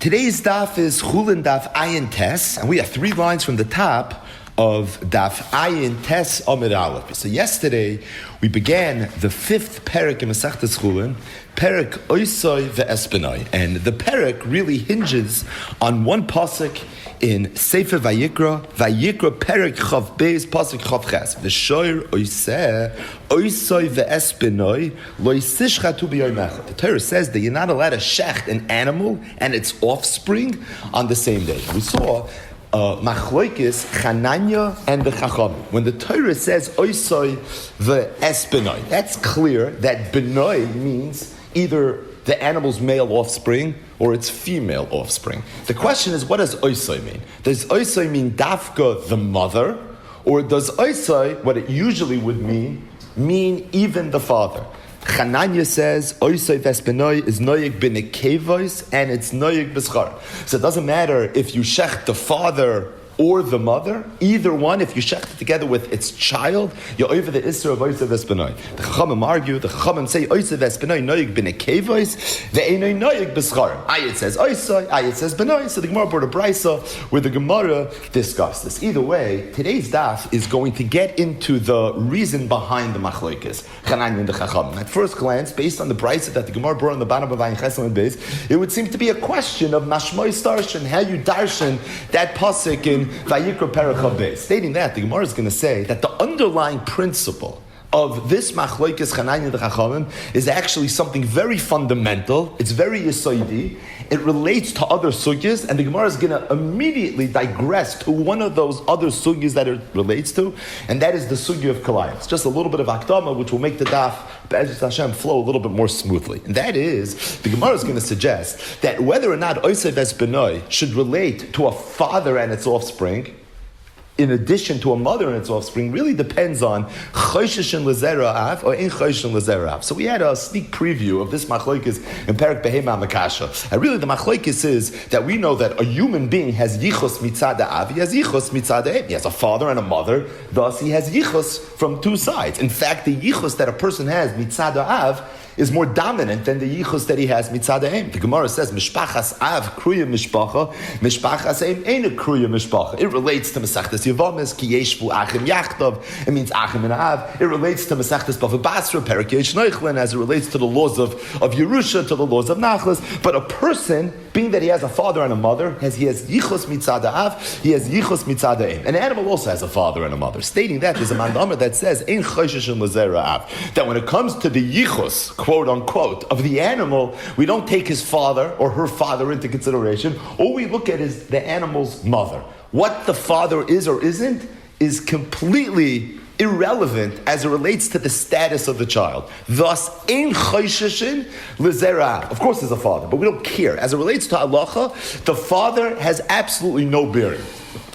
Today's daf is Chulin daf Ayin Tes, and we have 3 lines from the top of daf Ayin Tes Amid Aleph. So yesterday we began the 5th parak in Masechtas Chulin, parak Oisoi ve'Espenoi, and the parak really hinges on one pasuk in Sefer Vayikra parak Chav Beis pasuk Chav Ches. V'shoir oiseh oisoi ve'Espenoi lo yisishchatu b'yom echad. The Torah says that you're not allowed to shecht an animal and its offspring on the same day. We saw Machloikis, Chananya, and the Chacham. When the Torah says Oisoi ve'Espenoi, that's clear that Benoi means either the animal's male offspring or its female offspring. The question is, what does Oisoi mean? Does Oisoi mean Dafka, the mother, or does Oisoi, what it usually would mean even the father? Chananya says Oisoi vespenoi is noyig b'nekevois and it's noyig b'schar. So it doesn't matter if you shecht the father or the mother, either one, if you shecht it together with its child, you're over the Isra of Oisoi vespenoi. The Chachamim argue, the Chachamim say Oisoi vespenoi noyig b'nekevois ve'enoi noyig b'schar. Ayat says Oisoi, Ayat says benoi. So the Gemara brought a brisa where the Gemara discussed this. Either way, today's daf is going to get into the reason behind the machlokes, Chananya and the Chachamim. At first glance, based on the brisa that the Gemara brought on the bottom of Ayin Chesed and Beis, it would seem to be a question of mashmoi starshan, how you darshan that pasuk in Vayikra parak Chav Beis. Stating that, the Gemara is going to say that the underlying principle of this machlokes Chananya and the Chachamim is actually something very fundamental. It's very yisoidi. It relates to other sugyas, and the Gemara is going to immediately digress to one of those other sugyas that it relates to, and that is the sugya of kalayim. It's just a little bit of akdama, which will make the daf Be'ezus Hashem flow a little bit more smoothly. And that is, the Gemara is going to suggest that whether or not Oisei vespenoi should relate to a father and its offspring, in addition to a mother and its offspring, really depends on Choshesh and Lezera Av or in Choshesh and Lezera Av. So we had a sneak preview of this machlokes in Parak Behema Makasha. And really the machlokes is that we know that a human being has yichus mitzad Av, he has yichus mitzad Em. He has a father and a mother, thus he has yichus from two sides. In fact, the yichus that a person has mitzad Av is more dominant than the yichus that he has mitzad Em. The Gemara says, Mishpachas Av kruya mishpacha, Mishpachas Em eina kruya mishpacha. It relates to Masechtas Yevamis, ki yeshvu achim yachtav. It means achim and Av. It relates to Masechtas Bava Basra, Perak Yesh Neuchlin, as it relates to the laws of Yerusha, to the laws of Nachlas. But a person, being that he has a father and a mother, he has yichus mitzad Av, he has yichus mitzad Em. An animal also has a father and a mother. Stating that, there's a mandamar that says, Ein choshesh and lezera Av. That when it comes to the yichus, quote unquote, of the animal, we don't take his father or her father into consideration. All we look at is the animal's mother. What the father is or isn't is completely irrelevant as it relates to the status of the child. Thus, ein chosheshin lezera. Of course there's a father, but we don't care. As it relates to halacha, the father has absolutely no bearing.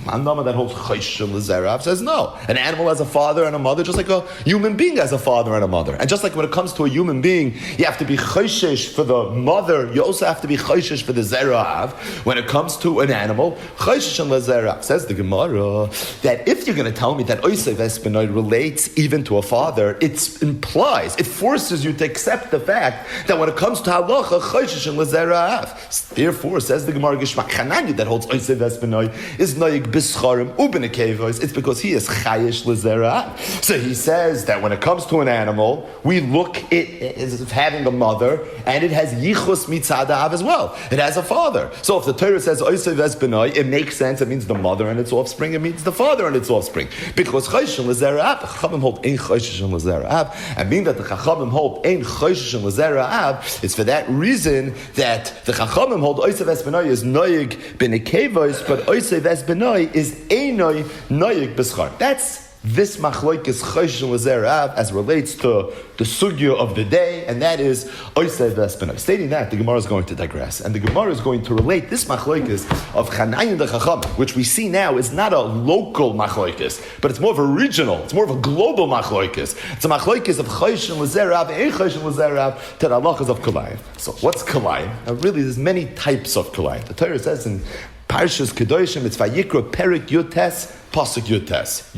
Mandama that holds Choshesh and Lezerav says no. An animal has a father and a mother, just like a human being has a father and a mother. And just like when it comes to a human being, you have to be Choshesh for the mother, you also have to be Choshesh for the Zerav. When it comes to an animal, Choshesh and Lezerav. Says the Gemara that if you're going to tell me that Oisei vespenoi relates even to a father, it implies, it forces you to accept the fact that when it comes to halacha, Choshesh and Lezerav. Therefore, says the Gemara Gishmak Chananya that holds Oisei vespenoi is noyig b'scharim u'b'nekevois. It's because he is chayish lezera. So he says that when it comes to an animal, we look at it as having a mother, and it has yichus mitzad av as well. It has a father. So if the Torah says oisei vespenoi, it makes sense. It means the mother and its offspring. It means the father and its offspring. Because chayish and lezera av, the chachamim hold ein chayish and lezera av, and being that the chachamim hold ein chayish and lezera av, it's for that reason that the chachamim hold oisei vespenoi is noyig b'nekevois, but oisei vespenoi is einoi noyik b'schar. That's this machlokes Choshesh and Lezerav as relates to the sugya of the day, and that is Oisei vespenoi. Stating that, the Gemara is going to digress, and the Gemara is going to relate this machlokes of Chananya and the Chacham, which we see now is not a local machlokes, but it's more of a regional, it's more of a global machlokes. It's a machlokes of Choshesh and Lezerav and Choshesh and Lezerav to the halachas of kalayim. So what's kalayim? Really, there's many types of kalayim. The Torah says in Parshas Kedoshim, it's Vayikra Perik Yutes pasuk Yutes.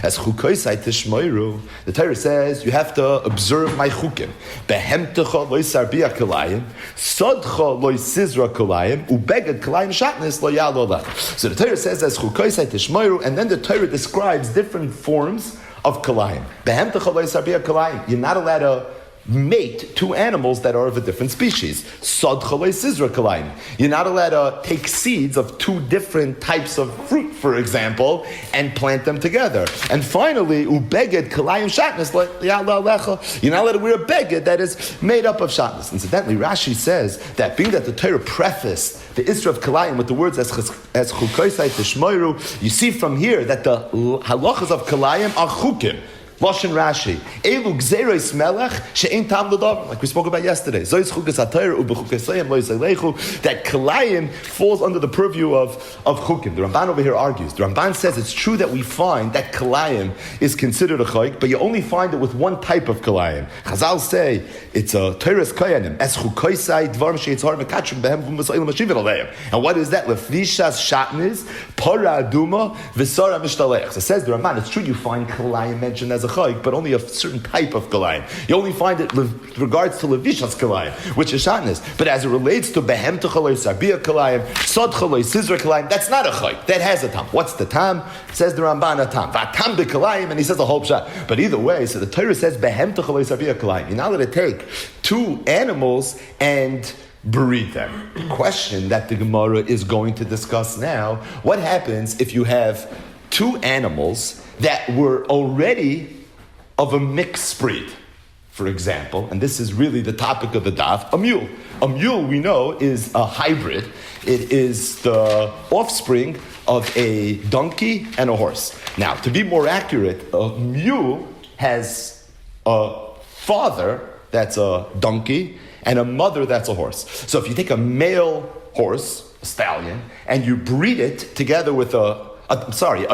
As chukoisai tishmoiru, the Torah says you have to observe my chukim. Behemtecha loy sarbia kalayim, sodcha loy sizra kalayim, ubeged kalayim shatnis lo yalo lech. So the Torah says as chukoisai tishmoiru, and then the Torah describes different forms of kalayim. Behemtecha loy sarbia kalayim. You're not allowed to mate two animals that are of a different species. Sod chalei sizra kalayim. You're not allowed to take seeds of two different types of fruit, for example, and plant them together. And finally, ubeged kalayim shatnis ya'la alecha. You're not allowed to wear a beged that is made up of shatnis. Incidentally, Rashi says that being that the Torah prefaced the Isra of kalayim with the words as chukoisai tishmoiru, you see from here that the halachas of kalayim are chukim. Lashon Rashi, Elu gzeros melech she'ein tam l'davar, like we spoke about yesterday. Zois chukas hatayr u'b'chukasayim lo yisaylechu. That kalayim falls under the purview of chukim. The Ramban over here argues. The Ramban says it's true that we find that kalayim is considered a chayk, but you only find it with one type of kalayim. Chazal say it's a Torah's kayanim. Es chukoisai dvarim she'itzhar mekatrim behem v'masayim mashivit aleim. And what is that? Lefishas shatnis para aduma v'sara mishtalech. So says the Ramban, it's true you find kalayim mentioned as a chayk, but only a certain type of kalayim. You only find it with regards to levishas kalayim, which is shatnis. But as it relates to behem techaloi sabia kalayim, sod chaloi sizra kalayim, that's not a chayk. That has a tam. What's the tam? Says the Ramban a tam. Vatam bekalayim, and he says a whole shot. But either way, so the Torah says behem techaloi sabia kalayim. You're not allowed to take two animals and breed them. The question that the Gemara is going to discuss now: what happens if you have two animals that were already of a mixed breed? For example, and this is really the topic of the daf, a mule. A mule, we know, is a hybrid. It is the offspring of a donkey and a horse. Now, to be more accurate, a mule has a father that's a donkey and a mother that's a horse. So if you take a male horse, a stallion, and you breed it together with a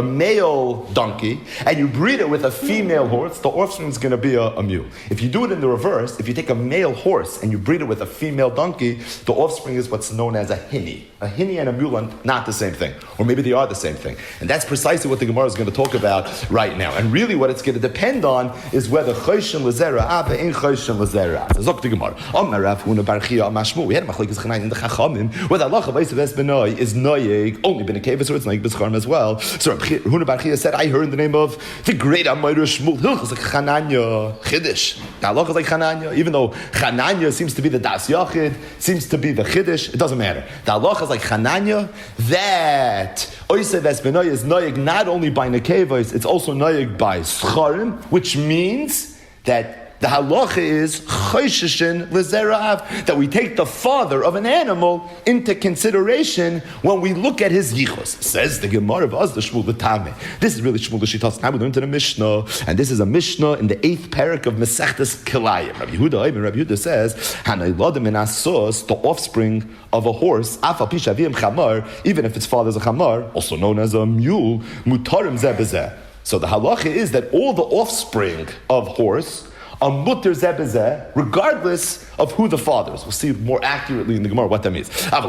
male donkey, and you breed it with a female horse, the offspring is going to be a mule. If you do it in the reverse, if you take a male horse and you breed it with a female donkey, the offspring is what's known as a hinny. A hinny and a mule are not the same thing. Or maybe they are the same thing. And that's precisely what the Gemara is going to talk about right now. And really what it's going to depend on is whether choyshin lezera av and choyshin lezera av. Zok the Gemara. Amar Rav Huna bar Chia Amar Shmuel. We had a machlekes chanayin in the Chachamim, whether Allah chavayis ves benoi is noyeg only ben a kevis or it's noyeg b'scharim as well. So Huna bar Chia said, I heard in the name of the great Amayra Shmuel, Hilchos like Chananya Chiddush. The halacha is like Chananya, even though Chananya seems to be the Das Yachid, seems to be the Chiddush, it doesn't matter. The halacha is like Chananya, that Oisei Ves Benoy is noyeg not only by Nekevos, it's also noyeg by Scharim, which means that the halacha is chosheshin lezerav, that we take the father of an animal into consideration when we look at his yichus. Says the Gemara of Azda Shmuel B'Tameh. This is really Shmuel L'Shitas. Now we learned in the Mishnah, and this is a Mishnah in the 8th parak of Masechtas Kilayim. Rabbi Yehuda says, Hanayladim in Asos, the offspring of a horse, Afal Pishavim Chamar, even if its father is a Chamar, also known as a mule, Mutarim Zebezeh. So the halacha is that all the offspring of horse a mutter zebezeh, regardless of who the father is. We'll see more accurately in the Gemara what that means. But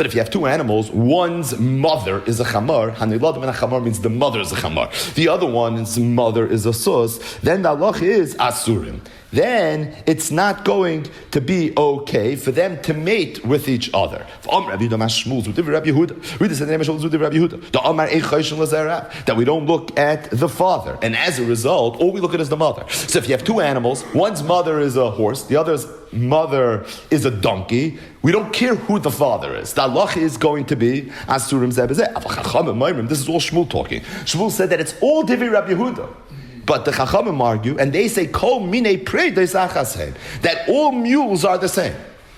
if you have two animals, one's mother is a chamar means the mother is a chamar. The other one's mother is a sus. Then the halach is asurim. Then it's not going to be okay for them to mate with each other. That we don't look at the father, and as a result, all we look at is the mother. So if you have two animals, one's mother is a horse, the other's mother is a donkey, we don't care who the father is. The halach is going to be asurim zebezeh. This is all Shmuel talking. Shmuel said that it's all Divrei Rabbi Yehuda. But the Chachamim argue, and they say, Kol mine prei deisachashem, that all mules are the same.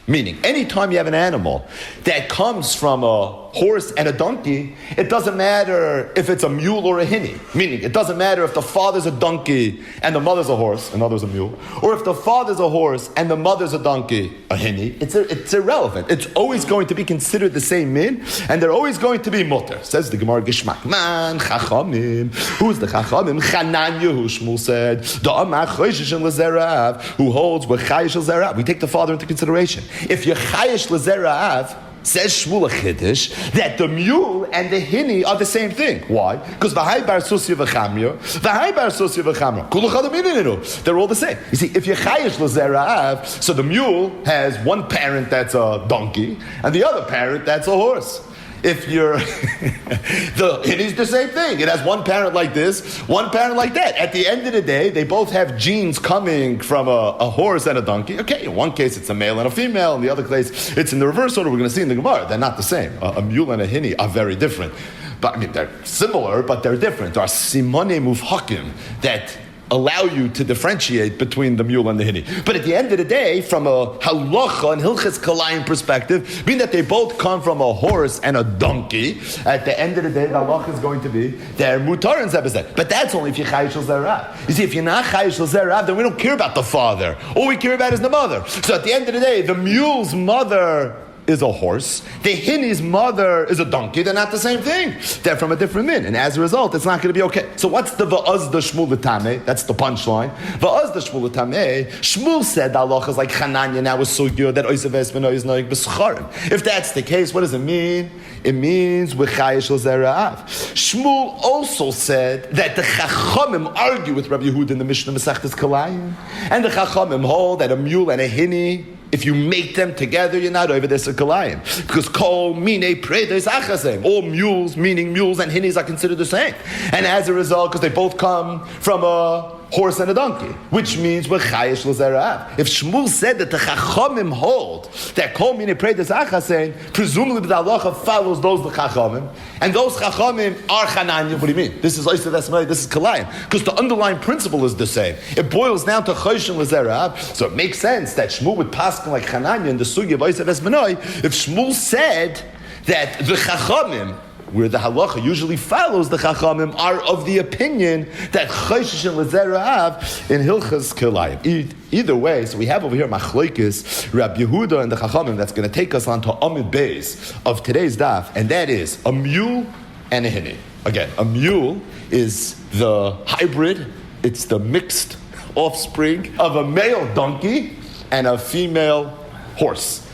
Meaning, anytime you have an animal that comes from a horse and a donkey, it doesn't matter if it's a mule or a hinny. Meaning, it doesn't matter if the father's a donkey and the mother's a horse, and the other's a mule, or if the father's a horse and the mother's a donkey, a hinny. It's irrelevant. It's always going to be considered the same min, and they're always going to be mutter. Says the Gemara Gishmak Man Chachamim. Who's the Chachamim? Chananya, who Shmuel said, the Amar Choyshesh L'Zerav, who holds with Chayish L'Zerav. We take the father into consideration. If you're Chayish L'Zerav, Says Shmuel a Chiddush that the mule and the hini are the same thing. Why? Because v'hai bar susya v'chamya, v'hai bar susya v'chamya. They're all the same. You see, if you're chayish l'zera'av, so the mule has one parent that's a donkey and the other parent that's a horse. If you're, it is the same thing. It has one parent like this, one parent like that. At the end of the day, they both have genes coming from a horse and a donkey. Okay, in one case it's a male and a female, in the other case it's in the reverse order. We're going to see in the Gemara. They're not the same. A mule and a hini are very different. But I mean, they're similar, but they're different. There are simone mufhakim that allow you to differentiate between the mule and the hini. But at the end of the day, from a halacha and hilchas kalayim perspective, being that they both come from a horse and a donkey, at the end of the day, the halacha is going to be they're mutar and zebazet. But that's only if you're chayish l'zerav. You see, if you're not chayish l'zerav, then we don't care about the father. All we care about is the mother. So at the end of the day, the mule's mother is a horse. The hini's mother is a donkey. They're not the same thing. They're from a different min. And as a result, it's not going to be okay. So what's the va'az the Shmuel l'tameh? That's the punchline. Va'az the Shmuel l'tameh. Shmuel said the halacha is like Chananya now is so good that oisav esmeno is noig b'scharim. If that's the case, what does it mean? It means v'chayish l'zera'av. Shmuel also said that the Chachamim argue with Rabbi Yehuda in the Mishnah Masechtas Kalayim. And the Chachamim hold that a mule and a hini, if you make them together, you're not over this kalayim. Because kol mine preda is achasem. All mules, meaning mules and hinis, are considered the same. And as a result, because they both come from a horse and a donkey, which means we're chayish l'zerav. If Shmuel said that the chachamim hold that kol mine preda is achasem, presumably the halacha follows those the chachamim, and those chachamim are chananya. What do you mean? This is oisav esmai, this is kalayim. Because the underlying principle is the same. It boils down to chayish l'zerav. So it makes sense that Shmuel would pass like Chananya in the Sugya of Oisav Esbenoi, if Shmuel said that the Chachamim, where the halacha usually follows the Chachamim, are of the opinion that Chayshish and Lezera'av in Hilchas Kilayim. Either way, so we have over here Machlokes, Rabbi Yehuda and the Chachamim, that's going to take us on to Amid Beis of today's daf, and that is a mule and a hini. Again, a mule is the hybrid, it's the mixed offspring of a male donkey and a female horse.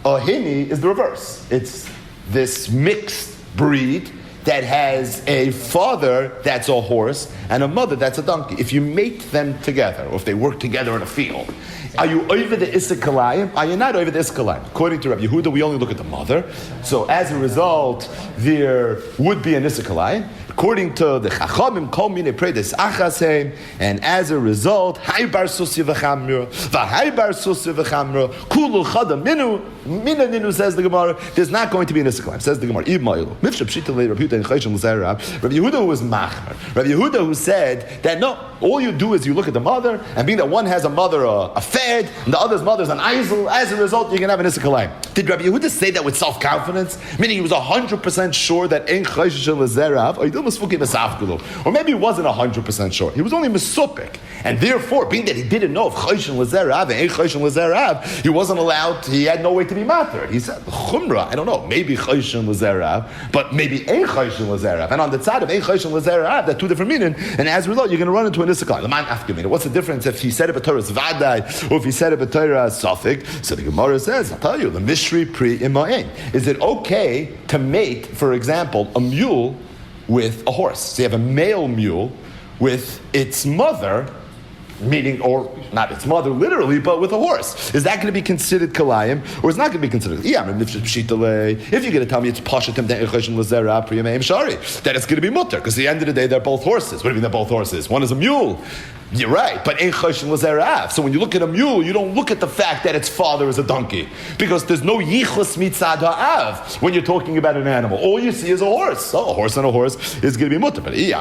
A hini is the reverse. It's this mixed breed that has a father that's a horse and a mother that's a donkey. If you mate them together, or if they work together in a field, are you over the Issakalayim? Are you not over the Issakalayim? According to Rabbi Yehuda, we only look at the mother. So as a result, there would be an Issakalayim. According to the Chachamim, Kol Mine Predes Achasem, and as a result, Hai Bar Susi V'chamra, V'hai Bar Susi V'chamra, Kulu Chada Minu, Mina Ninu, says the Gemara, there's not going to be an Issakalayim. Says the Gemara, Iv Ma'ilu, Mifshab Shitale, Rabbi Yehuda, and Chayshim L'Zerab, Rabbi Yehuda was Machmer. Rabbi Yehuda who said that no, all you do is you look at the mother, and being that one has a mother, a fed, and the other's mother's an Eisel, as a result, you can have an Issakalayim. Did Rabbi Yehuda say that with self-confidence? Meaning he was 100% sure that Ein Chayshim L'Zerab, or maybe he wasn't 100% sure. He was only mesupik. And therefore, being that he didn't know if Chayshin L'Zerav and Ein Chayshin L'Zerav, he wasn't allowed, he had no way to be matter. He said, Chumrah, I don't know, maybe Chayshin L'Zerav, but maybe Ein Chayshin L'Zerav. And on the side of Ein Chayshin L'Zerav, there are two different meaning, and as a result, you're going to run into an Issachar. The man after me, what's the difference if he said it b'Torah Vadai, or if he said it b'Torah Safik? So the Gemara says, I'll tell you, the Mishri Pri Ima'en. Is it okay to mate, for example, a mule with a horse? So you have a male mule with its mother, meaning, or not its mother literally, but with a horse. Is that going to be considered kalayim, or is not going to be considered? If you're going to tell me it's pashatim that it's going to be mutter, because at the end of the day they're both horses. What do you mean they're both horses? One is a mule. You're right, but ein choshen l'zerav. So when you look at a mule, you don't look at the fact that its father is a donkey, because there's no yichus mitzad ha'av when you're talking about an animal. All you see is a horse. So a horse and a horse is going to be mutter. But if,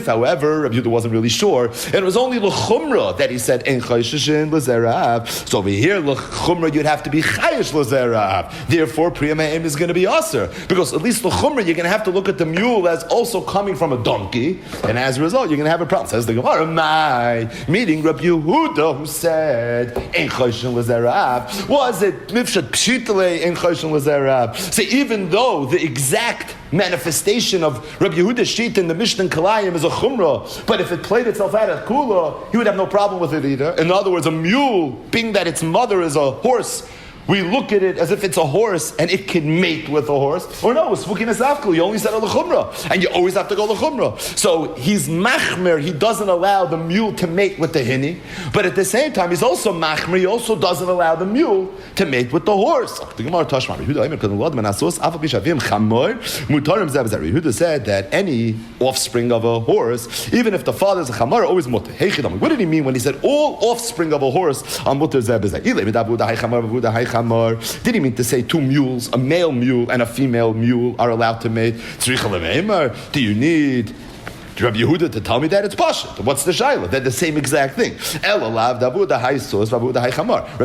however, Rabbi Yehuda wasn't really sure, and it was only l'chumra that he said ein choshen l'zerav. So over here, l'chumra, you'd have to be chayish l'zerav. Therefore, priyama'im is going to be aser, because at least l'chumra, you're going to have to look at the mule as also coming from a donkey, and as a result, you're going to have a problem. Says the meeting Rabbi Yehuda, who said Ein Choshen L'Zerav, was it Mifshat Pshitale Ein Choshen L'Zerav? So even though the exact manifestation of Rabbi Yehuda's sheet in the Mishnah and Kalayim is a chumrah, but if it played itself out at kula, he would have no problem with it either. In other words, a mule, being that its mother is a horse, we look at it as if it's a horse and it can mate with a horse. Or no, it's Svukin Esafkul. You only said al Chumrah. And you always have to go to Chumrah. So he's machmer. He doesn't allow the mule to mate with the hini. But at the same time, he's also machmer. He also doesn't allow the mule to mate with the horse. The Gemara Tashma Yehuda said that any offspring of a horse, even if the father is a chamar, always mutter. What did he mean when he said all offspring of a horse are mutter zeh b'zeh? Did he mean to say two mules, a male mule and a female mule, are allowed to mate? Do you need Rabbi Yehuda to tell me that? It's Pasha. What's the Shaila? They're the same exact thing. Rabbi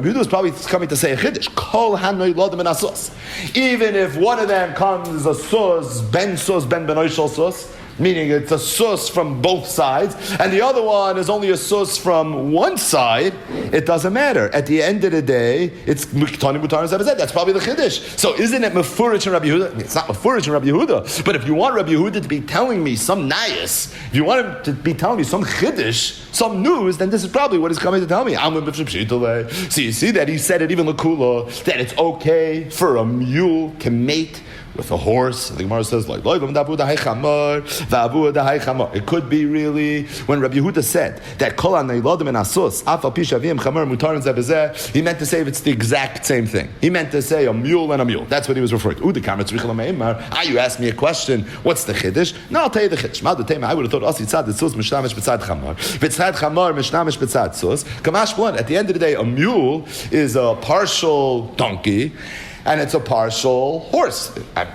Yehuda is probably coming to say a Chiddush. Even if one of them comes a sus, ben benoishal sus, meaning it's a sus from both sides, and the other one is only a sus from one side, it doesn't matter. At the end of the day, it's Miktani Mutar Zebazet. That's probably the Chiddush. So isn't it Mefurish and Rabbi Yehuda? I mean, it's not Mefurish and Rabbi Yehuda, but if you want Rabbi Yehuda to be telling me some nayas, if you want him to be telling me some Chiddush, some news, then this is probably what he's coming to tell me. So you see that he said it even Lakula, that it's okay for a mule to mate with a horse. The Gemara says, like, it could be really when Rabbi Yehuda said that he meant to say it's the exact same thing. He meant to say a mule and a mule. That's what he was referring to. You asked me a question, what's the Chiddush? No, I'll tell you the Chiddush. I would have thought at the end of the day, a mule is a partial donkey and it's a partial horse,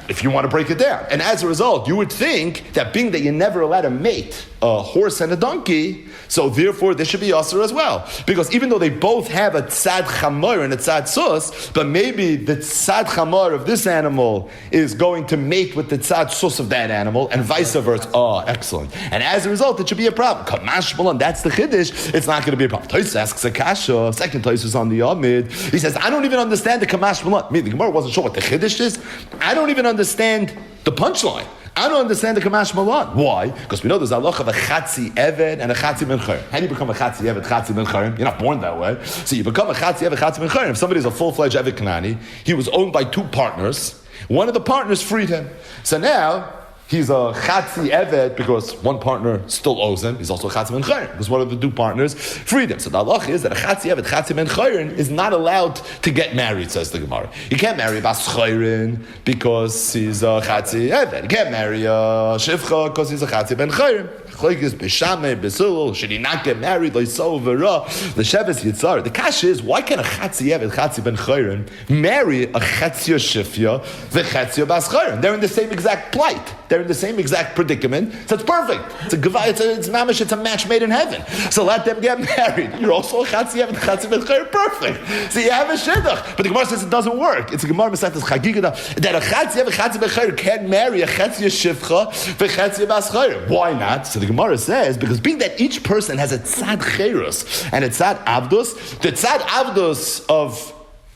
if you want to break it down. And as a result, you would think that being that you're never allowed to mate a horse and a donkey, so therefore this should be Yasser as well. Because even though they both have a tzad chamor and a tzad sus, but maybe the tzad chamor of this animal is going to mate with the tzad sus of that animal, and vice versa. Oh, excellent. And as a result, it should be a problem. Kamash Malan, that's the Chiddush, it's not going to be a problem. Toys asks a kasha, second Toys is on the Yamid. He says, I don't even understand the Kamash Malan. I mean, the Gemara wasn't sure what the Chiddush is. I don't even understand the punchline. I don't understand the Kamash Malan. Why? Because we know there's a halacha of a Chatzi Eved and a Chatzi Ben Chayim. How do you become a Chatzi Eved, Chatzi Ben Chayim? You're not born that way. So you become a Chatzi Eved, Chatzi Ben Chayim. If somebody's a full-fledged Eved Kanani, he was owned by two partners. One of the partners freed him. So now, he's a Chatzi Eved because one partner still owes him. He's also a Chatzi Ben Chayim because one of the two partners freed him. So the halacha is that a Chatzi Eved, Chatzi Ben Chayim is not allowed to get married, says the Gemara. You can't marry a Bas Chayim because he's a Chatzi Eved. You can't marry a Shivcha because he's a Chatzi Ben Chayim. Should he not get married? The Sheves Yitzar. The Kash is, why can a Chatzi Eved, Chatzi Ben Chayim marry a Chatzia Shifya, the Chatzia Bas Chayim? They're in the same exact plight. They're in the same exact predicament. So it's perfect. It's mamish. It's a match made in heaven. So let them get married. You're also a Chatzi Eved, Chatzi Ben Chayim. Perfect. So you have a shidduch. But the Gemara says it doesn't work. It's a Gemara Masechtas Chagiga that a Chatzi Eved, Chatzi Ben Chayim can't marry a Chatzia Shifcha, the Chatzia Bas Chayim. Why not? So the Gemara says, because being that each person has a tzad cherus and a tzad avdus, the tzad avdus of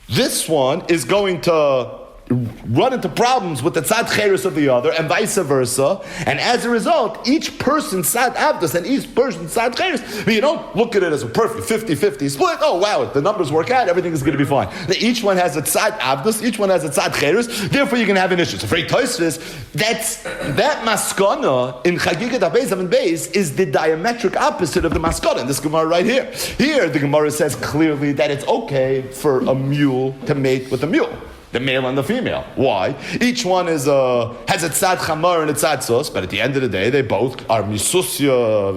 this one is going to run into problems with the tzad cherus of the other, and vice versa. And as a result, each person's tzad avdus and each person's tzad cherus, but you don't look at it as a perfect 50-50 split. Oh wow, the numbers work out, everything is going to be fine. Each one has a tzad avdus, each one has a tzad cherus, therefore you're going to have an issue. So for Tosfos, that maskana in Chagigat HaBeis and Beis is the diametric opposite of the maskana in this Gemara right here. Here the Gemara says clearly that it's okay for a mule to mate with a mule. The male and the female. Why? Each one has a tzad chamar and a tzad sus, but at the end of the day, they both are misusya,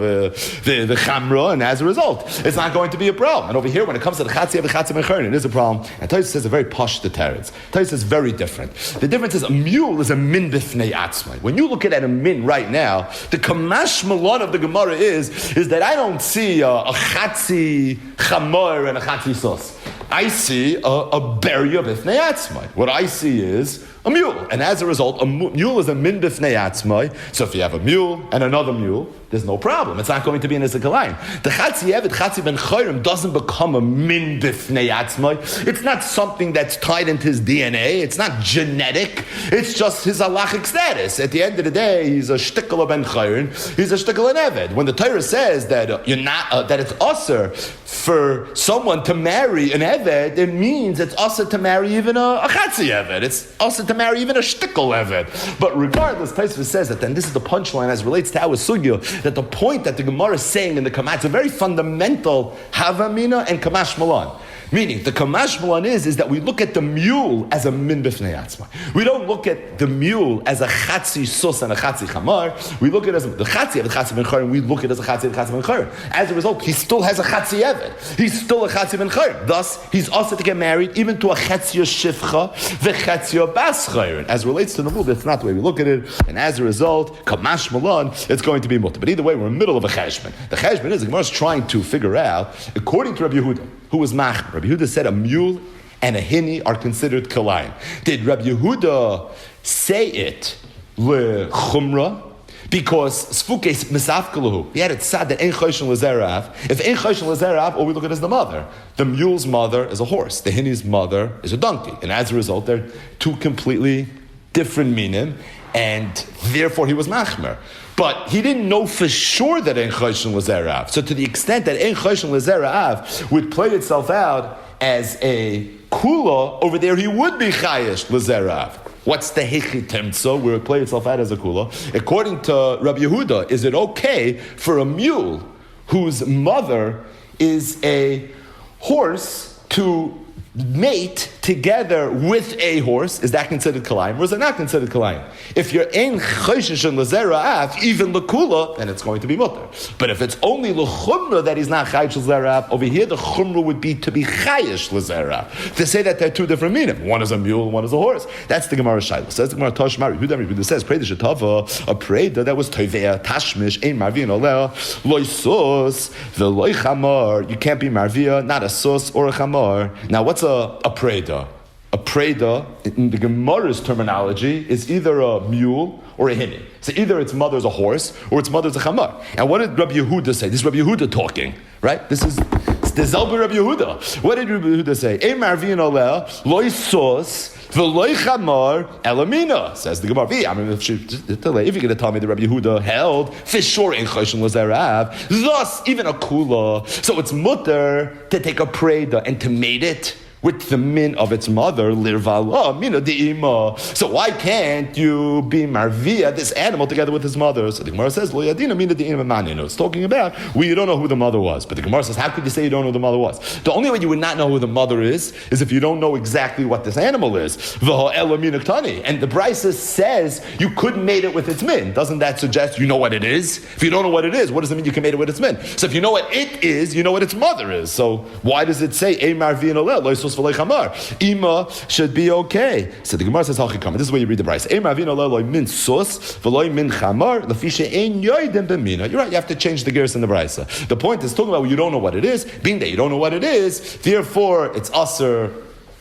the chamra, and as a result, it's not going to be a problem. And over here, when it comes to the chatzi and chatzi mechern, it is a problem. And Tosfos says a very posh deterrence. Tosfos is very different. The difference is a mule is a min b'fnei atzmai. When you look at a min right now, the kamash malon of the Gemara is that I don't see a chatzi chamar and a chatzi sus. I see a barrier b'fnei atzmai. What I see is a mule. And as a result, a mule is a min b'fnei atzmai. So if you have a mule and another mule, there's no problem. It's not going to be an Isakalayim. The Chatzi Eved, Chatzi Ben Chayrim doesn't become a min b'fnei atzmai. It's not something that's tied into his DNA. It's not genetic. It's just his halachic status. At the end of the day, he's a shtikkel ben Chayrim. He's a shtikkel an Eved. When the Torah says that you're not that it's usher for someone to marry an Eved, it means it's usher to marry even a Chatzi Eved. It's usher to marry even a shtikkel Eved. But regardless, Taisva says that, and this is the punchline as relates to our sugya, that the point that the Gemara is saying in the Kamash, it's a very fundamental Havamina and Kamash Malan. Meaning, the Kamash Malan is that we look at the mule as a min b'fnei atzma. We don't look at the mule as a chatzi sus and a chatzi chamar. We look at it as the chatzi of the chatzi ben chayim. We look at it as a chatzi of the chatzi ben chayim. As a result, he still has a chatzi eved. He's still a chatzi ben chayim. Thus, he's also to get married even to a chatzi shivcha v'chatzi bas chayim. As relates to the mule, that's not the way we look at it. And as a result, Kamash Malan, it's going to be mutter. But either way, we're in the middle of a cheshbon. The cheshbon is the Gemara is trying to figure out, according to Rabbi Yehuda, who was mach. Rabbi Yehuda said a mule and a hini are considered kalayim. Did Rabbi Yehuda say it lechumra? Because sfukes misafkalahu, he had it sad that ein choshen lezerav. If ein choshen lezerav, all we look at is the mother. The mule's mother is a horse. The hini's mother is a donkey. And as a result, they're two completely different minim, and therefore he was machmer. But he didn't know for sure that Ein Choshen L'Zerav. So to the extent that Ein Choshen L'Zerav would play itself out as a kula, over there he would be Chayesh L'Zerav. What's the Hechi Temtzo, where it played itself out as a kula? According to Rabbi Yehuda, is it okay for a mule whose mother is a horse to mate together with a horse? Is that considered kalayim, or is it not considered kalayim? If you're ein choshesh and lezera'af, even lekula, then it's going to be mutter. But if it's only lechumra that he's not chayish lezera'af, over here the chumra would be to be chayish lezera'af. To say that they're two different meaning. One is a mule, one is a horse. That's the Gemara Shaila. Says the Gemara Tashmari. Who says preda shetava, a preda that was tovea tashmish ein marvia oleh loisus veloy chamar. You can't be marvia, not a sus or a chamar. Now what's a preda? A preda, in the Gemara's terminology, is either a mule or a hini. So either its mother's a horse or its mother's a chamar. And what did Rabbi Yehuda say? This is Rabbi Yehuda talking, right? This is the Zelba Rabbi Yehuda. What did Rabbi Yehuda say? Ein marvin oleh loy sos v'loy chamar elamina. Says the Gemara. If you're going to tell me that Rabbi Yehuda held for sure in choshen lezerav, thus even a kula. So it's mutter to take a preda and to mate it with the min of its mother, lirvala, mina de'ima. So why can't you be marvia, this animal, together with his mother? So the Gemara says, lo yadina mina de'ima maninu. It's talking about, you don't know who the mother was. But the Gemara says, how could you say you don't know who the mother was? The only way you would not know who the mother is if you don't know exactly what this animal is. V'ha'ela mina ktani. And the Brisa says you couldn't mate it with its min. Doesn't that suggest you know what it is? If you don't know what it is, what does it mean you can mate it with its min? So if you know what it is, you know what its mother is. So why does it say, ei marvia oleh, lo yisos v'lei chamar? Ima should be okay. So the Gemara says, this is where you read the Brisa. Ei marvia oleh lo min sus v'lo min chamar lefi she'ein yoyden b'mina. You're right, you have to change the gears in the Brisa. The point is talking about you don't know what it is. Being that you don't know what it is, therefore it's aser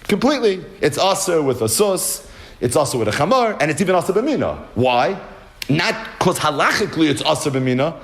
completely. It's aser with a sus, it's aser with a chamar, and it's even aser b'mina. Why? Not because halachically it's aser b'mina.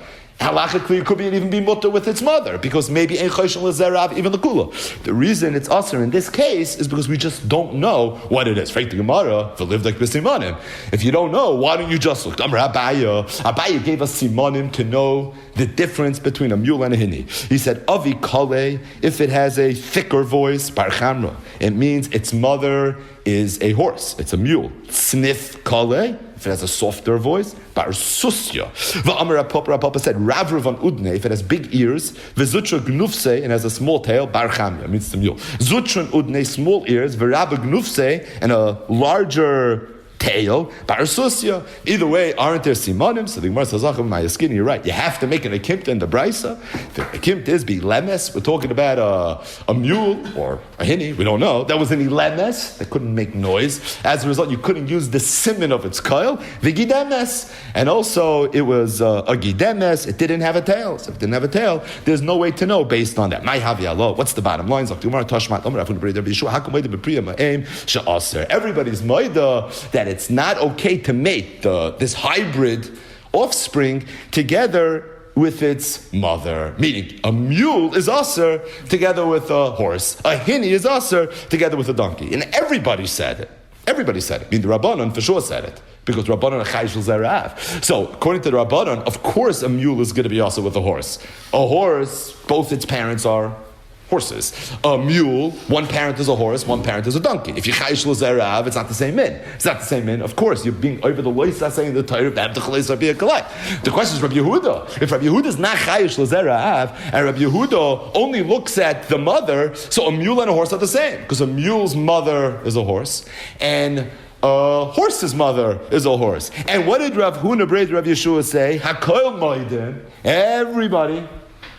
Halachically, it could even be mutter with its mother, because maybe ein choshen lezerav, even the kula. The reason it's aser in this case is because we just don't know what it is. Right? The Gemara, live like b'simanim. If you don't know, why don't you just look? Amar Abaya. Abaya gave us simanim to know the difference between a mule and a hini. He said, avi kale, if it has a thicker voice, bar chamra, it means its mother is a horse. It's a mule. Sniff kale, if it has a softer voice, bar susya. V'amar Papa said, ravrav on udne, if it has big ears, v'zutra gnufse, and has a small tail, bar chamya, means the mule. Zutra udne, small ears, v'rabba gnufse, and a larger tail, barasusia. Either way, aren't there simanim? So the Gemara says, my skin, you're right. You have to make an akimta in the brisa. The akimta is be lemes. We're talking about a mule or a hini. We don't know. That was an ilemes. They couldn't make noise. As a result, you couldn't use the siman of its coil. Vigidemes. And also, it was a gidemes. It didn't have a tail. So if it didn't have a tail, there's no way to know based on that. What's the bottom line? Everybody's maida that it's not okay to mate this hybrid offspring together with its mother. Meaning, a mule is aser together with a horse. A hini is aser together with a donkey. And everybody said it. Everybody said it. I mean, the Rabbanon for sure said it. Because Rabbanon are Chayshul Zerav. So, according to the Rabbanon, of course a mule is going to be also with a horse. A horse, both its parents are horses. A mule, one parent is a horse, one parent is a donkey. If you Chayshul Zerav, it's not the same min. It's not the same min. Of course, you're being over the loisa saying the Torah, the question is Rabbi Yehuda. If Rabbi Yehuda is not Chayshul Zerav, and Rabbi Yehuda only looks at the mother, so a mule and a horse are the same. Because a mule's mother is a horse, and a horse's mother is a horse. And what did Rav Huna Braid Rav Yeshua say? Hakoil Moedim. Everybody.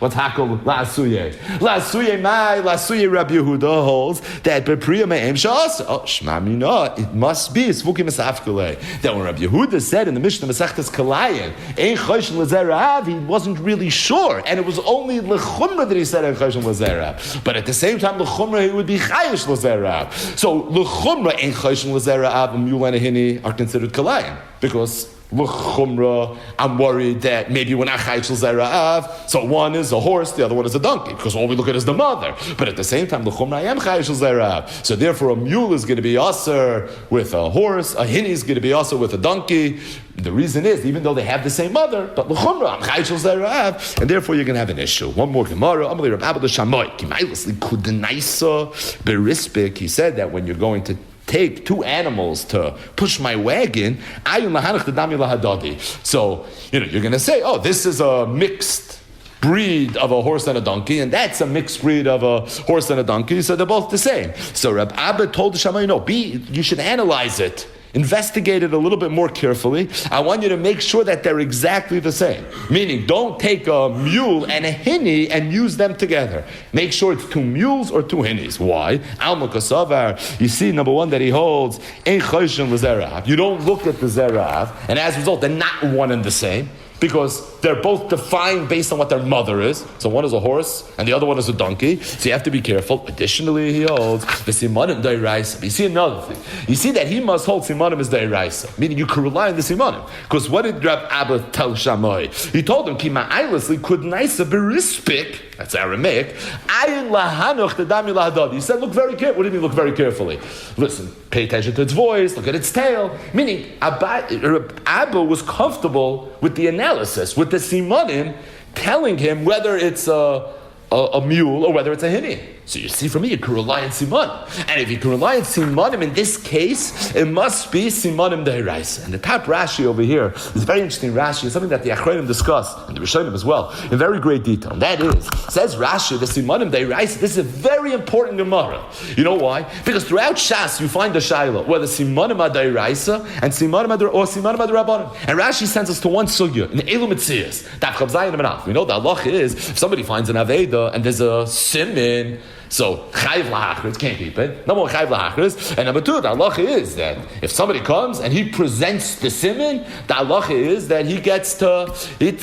What's hakol la'asuye? La'asuye mai, la'asuye Rabbi Yehuda holds that bepriya me'em sha'asa. Oh, shmamina, it must be svukim esafkule. That when Rabbi Yehuda said in the Mishnah Masechtas Kalayin, ein choshen l'zerav, he wasn't really sure. And it was only l'chumra that he said ein choshen l'zerav. But at the same time, l'chumra, it would be chayish l'zerav. So l'chumra, ein choshen l'zerav, a mule and a hini are considered Kalayin. Because l'chumra, I'm worried that maybe we're not chayshul zerav, so one is a horse, the other one is a donkey, because all we look at is the mother. But at the same time, l'chumra, I am chayshul zerav. So therefore, a mule is going to be aser with a horse, a hini is going to be aser with a donkey. The reason is, even though they have the same mother, but l'chumra, I'm chayshul zerav, and therefore you're going to have an issue. One more Gemara, Amalei Rab Abba Shamoy, kimaylisli kudenaisa berispik. He said that when you're going to take two animals to push my wagon, so, you're going to say, oh, this is a mixed breed of a horse and a donkey, and that's a mixed breed of a horse and a donkey, so they're both the same. So Rab Abba told the Shammai, no, you should analyze it. Investigate it a little bit more carefully. I want you to make sure that they're exactly the same. Meaning, don't take a mule and a hini and use them together. Make sure it's two mules or two hinis. Why? Alma Kasavar, you see, number one, that he holds, Ein Choshen L'Zerav. You don't look at the Zerav, and as a result, they're not one and the same. Because they're both defined based on what their mother is. So one is a horse and the other one is a donkey. So you have to be careful. Additionally, he holds the simanim da'iraisa. You see another thing. You see that he must hold simanim as da'iraisa, meaning you can rely on the simanim. Because what did Rab Abba tell Shammai? He told him, "Ki ma'aylasli kud naisa berispik." That's Aramaic. Ayin lahanoch tedami lahadad. He said, "Look very carefully." What do you mean? Look very carefully. Listen, pay attention to its voice. Look at its tail. Meaning, Abba was comfortable with the analysis, with the simanim telling him whether it's a mule or whether it's a hini. So you see, for me, you can rely on simanim. And if you can rely on simanim, in this case, it must be simanim dehiraisa. And the top Rashi over here is a very interesting Rashi. It's something that the Achronim discuss, and the Rishonim as well, in very great detail. And that is, says Rashi, the simanim dehiraisa, this is a very important Gemara. You know why? Because throughout Shas, you find the Shaila, whether simanim dehiraisa and simanim rabbanim. And Rashi sends us to one sugya, in the Elu Mitzias, Daf Chav Zayin and Menach. We know the halacha is, if somebody finds an Aveda, and there's a simin, so chayv lahachris can't keep it. Number one, chayv lahachris, and number two, the halacha is that if somebody comes and he presents the siman, the halacha is that he gets to take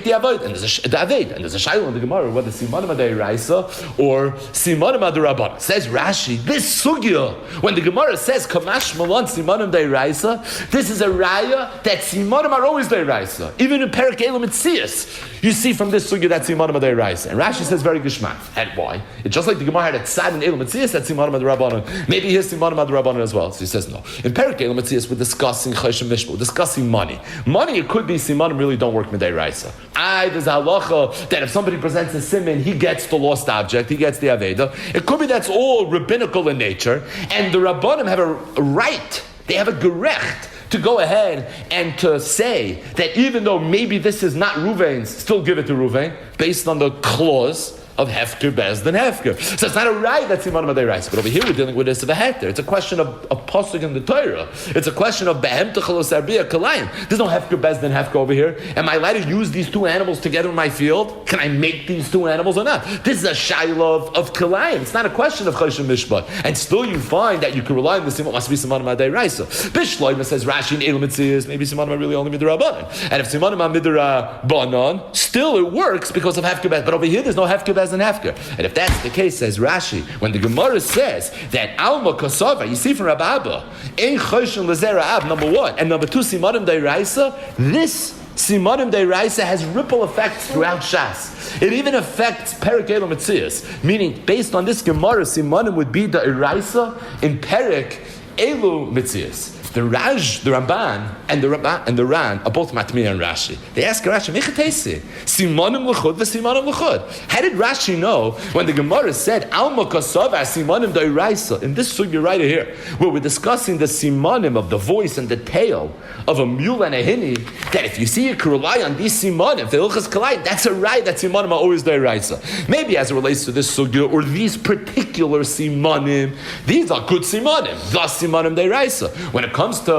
the aved, and there's a shayla in the Gemara whether simanim adayraisa or simanim adarabban. Says Rashi, this sugya when the Gemara says kamash malan simanim adayraisa, this is a raya that simanim are always adayraisa. Even in Perek Elam Mitzias, you see from this sugya that simanim adayraisa. And Rashi says very gishmak. And why? It's just like the Gemara had at Sad and Elam Mitzias, that's Simanim Adarabbanon. Maybe here's Simanim Adarabbanon as well. So he says no. In Perek Elam Mitzias, we're discussing Choshen Mishpah, we're discussing money. Money, it could be Simanim really don't work Midei Raisa. There's a halacha that if somebody presents a siman, he gets the lost object, he gets the Aveda. It could be that's all rabbinical in nature, and the Rabbanim have a right, they have a gerecht to go ahead and to say that even though maybe this is not Ruvain's, still give it to Ruvain, based on the clause. of hefker bez than hefker. So it's not a right that's simanim adayraisa. But over here we're dealing with this of a heter. It's a question of a pasuk in the Torah. It's a question of behem techalos arbia kalayim. There's no hefker bez than hefker over here. Am I allowed to use these two animals together in my field? Can I make these two animals or not? This is a shayla of kalayim. It's not a question of choshen mishpat. And still you find that you can rely on the simon must be simanim adayraisa. Bishloima says Rashi in Elam Mitzias, maybe simanim are really only midrabanan. And if simanim are midrabanan, still it works because of hefker bez. But over here there's no hefker bez and hefker. And if that's the case, says Rashi, when the Gemara says that alma kasava, you see from Rabbi Abba, ein choshen lezera ab, number one, and number two, simanim dayraisa, this simanim dayraisa has ripple effects throughout Shas. It even affects Perek Elam Mitzias, meaning based on this Gemara, simanim would be dayraisa in Perek Elu Mitzias. The Raj, the Ramban, and the Ran are both Matmiya and Rashi. They ask Rashi, Mechatesi, Simonim l'chud v'Simonim l'chud. How did Rashi know when the Gemara said Alma Kasava Simonim Dairaisa in this sugya right here, where we're discussing the Simonim of the voice and the tail of a mule and a hinny, that if you see you can rely on these Simonim, the Ilchas Kalai, that's a right that Simonim are always Dairaisa. Maybe as it relates to this sugya or these particular Simonim, these are good Simonim, thus Simonim Dairaisa. When it comes to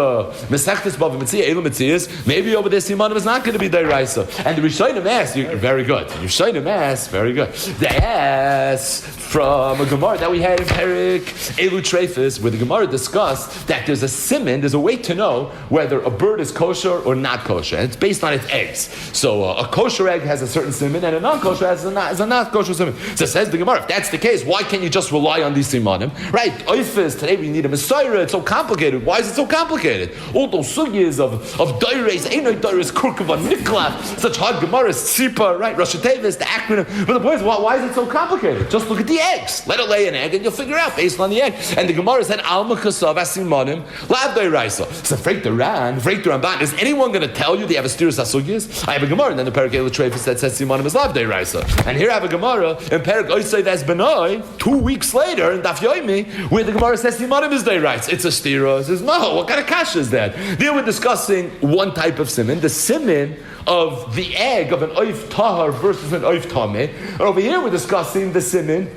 Mesechtes Bava Metzia, Elam Metzias, maybe over there Simanim is not going to be Dairaisa. And the Rishonim ask, very good. The Rishonim ask, very good. They ask from a Gemara that we had in Perik Elu Trefis, where the Gemara discussed that there's a siman, there's a way to know whether a bird is kosher or not kosher, and it's based on its eggs. So a kosher egg has a certain siman, and a non-kosher has a not kosher siman. So says the Gemara, if that's the case, why can't you just rely on these simanim? Right? Oifis, today we need a Messiah, it's so complicated. Why is it so complicated? All those sugyas of daires, Einoi daires, Kurkava, Niklaf, such hard Gemara, Sipa, right? Rosh Tevis, the acronym. But the point is, why is it so complicated? Just look at the eggs. Let it lay an egg and you'll figure out based on the egg. And the Gemara said, Alma Kasav Asimonim, Lav Dairaisa. So Freik the Ran, Freik the Ramban, is anyone going to tell you they have a steerus Asugyas? I have a Gemara, and then the Perik Elu Trefis that says Simonim is Lav Dairaisa. And here I have a Gemara, in Perik Oisei Ves Benoi, 2 weeks later, in Daf Yoimi, where the Gemara says Simonim is Dairaisa. It's a steerus. It says, no, what kind of kasha is that? There we're discussing one type of siman, the siman of the egg of an oif tahar versus an oif tameh. And over here we're discussing the siman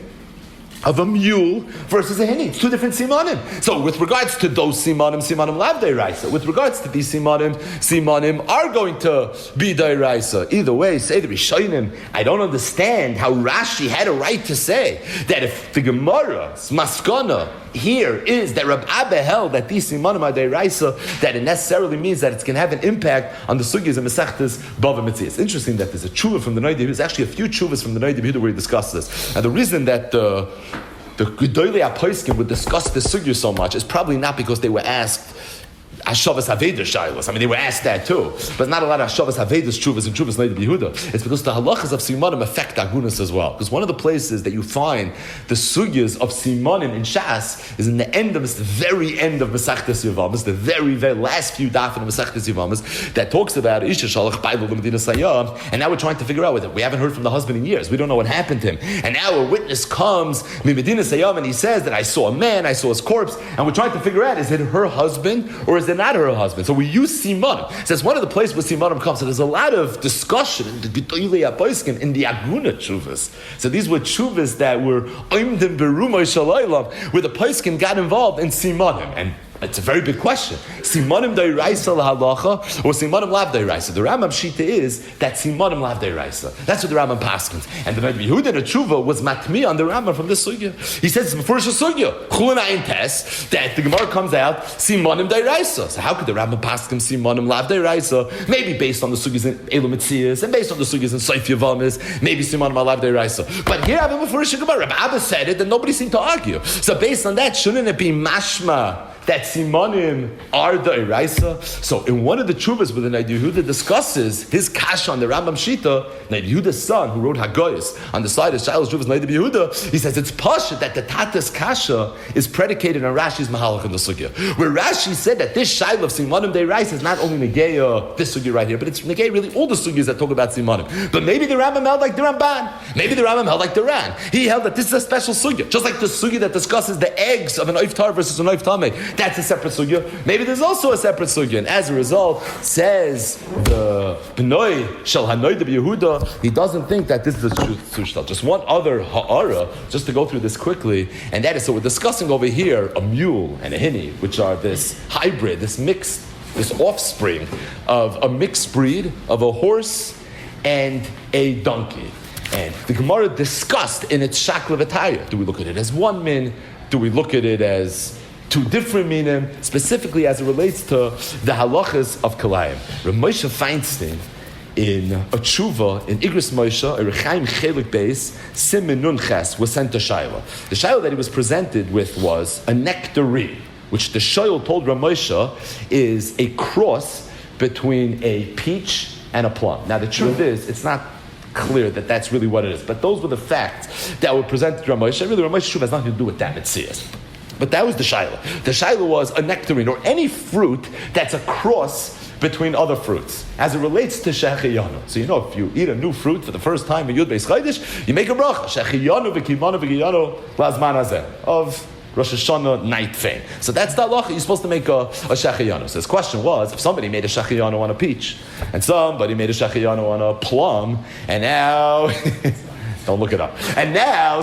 of a mule versus a hinny. It's two different simanim. So with regards to those simanim lav dairaisa. With regards to these simanim are going to be dairaisa. Either way, say the Rishonim, I don't understand how Rashi had a right to say that if the Gemara's maskana here is that Rab Abba held that these simanim are dairaisa, that it necessarily means that it's going to have an impact on the sugyas and mesechtes bava mitzvah. It's interesting that there's a tshuva from the Noida. There's actually a few tshuvas from the Noida where he discussed this. And the reason that the Gedolei HaPoskim would discuss this sugya so much is probably not because they were asked Hashavas Haveda Shailos. I mean, they were asked that too. But not a lot of Hashavas Havedas Chuvas and Chuvas Neida Yehuda. It's because the halachas of Simanim affect Agunas as well. Because one of the places that you find the sugyas of Simanim in Shas is in the end of the very end of Mesechtes Yevamis, the very, very last few daf in Mesechtes Yevamis, that talks about Isha Shalach Bailu L'Medina Sayyam. And now we're trying to figure out with it. We haven't heard from the husband in years. We don't know what happened to him. And now a witness comes, Medina Sayyam, and he says that I saw a man, I saw his corpse, and we're trying to figure out, is it her husband or is it not her husband? So we use simanim. So that's one of the places where simanim comes. So there's a lot of discussion in the Gedolei HaPoskim in the Aguna Chuvas. So these were Chuvas that were oimdim berumay shalaylam, where the Poskim got involved in simanim. And it's a very big question. Simanim dairaisa lahalacha or simanim lav dairaisa. The Rambam shita is that simanim lav dairaisa. That's what the Rambam paskins. And the Rebbe Yehuda Tshuva was matmi on the Rambam from this sugya. He says it's before the sugya. Chulin ayin tes that the Gemara comes out simanim dairaisa. So how could the Rambam paskin simanim lav dairaisa? Maybe based on the sugyas in Elam Mitzias and based on the sugyas in Seif Yavamis, maybe simanim lav dairaisa. But here I have a before the Gemara. Rabbi Abba said it, and nobody seemed to argue. So based on that, shouldn't it be mashma that simanim are the eraisa? So in one of the chuvas where the Nadi Yehuda discusses his kasha on the Rambam Shita, Nadi Yehuda's son, who wrote Hagoyas, on the side of Shiloh's chuvas Nadi Yehuda, he says it's pasha that the Tatas kasha is predicated on Rashi's mahalach in the sugya. Where Rashi said that this Shiloh of simanim the eraisa is not only negeya this sugya right here, but it's negeya really all the sugyas that talk about simanim. But maybe the Rambam held like the Ramban. Maybe the Rambam held like the Ran. He held that this is a special sugya, just like the sugya that discusses the eggs of an oif tar versus an oif tameh. That's a separate sugya. Maybe there's also a separate sugya. And as a result, says the B'noi Shel Hanoi de Yehuda, he doesn't think that this is a sushtal. Just one other ha'ara, just to go through this quickly, and that is, so we're discussing over here a mule and a hinny, which are this hybrid, this offspring of a mixed breed of a horse and a donkey. And the Gemara discussed in its shakla v'taya, do we look at it as one min? Do we look at it as two different minim? Specifically as it relates to the halachas of Kalayim. Rav Moshe Feinstein, in a tshuva, in Igros Moshe, a Rechaim Chelik Beis, Simin Nun Ches, was sent to Shaila. The Shaila that he was presented with was a nectarine, which the Shaila told Rav Moshe is a cross between a peach and a plum. Now the truth is, it's not clear that that's really what it is, but those were the facts that were presented to Rav Moshe. Really, Rav Moshe Shuv has nothing to do with that mitzvah. But that was the Shaila. The Shaila was a nectarine, or any fruit that's a cross between other fruits, as it relates to Shechiyanu. So if you eat a new fruit for the first time in Yud Beis Chodesh, you make a bracha, Shechiyanu v'kimanu v'giyanu lazman hazeh, of Rosh Hashanah night fame. So that's the halacha. You're supposed to make a shechiyanu. So his question was, if somebody made a shechiyanu on a peach, and somebody made a shechiyanu on a plum, and now don't look it up. And now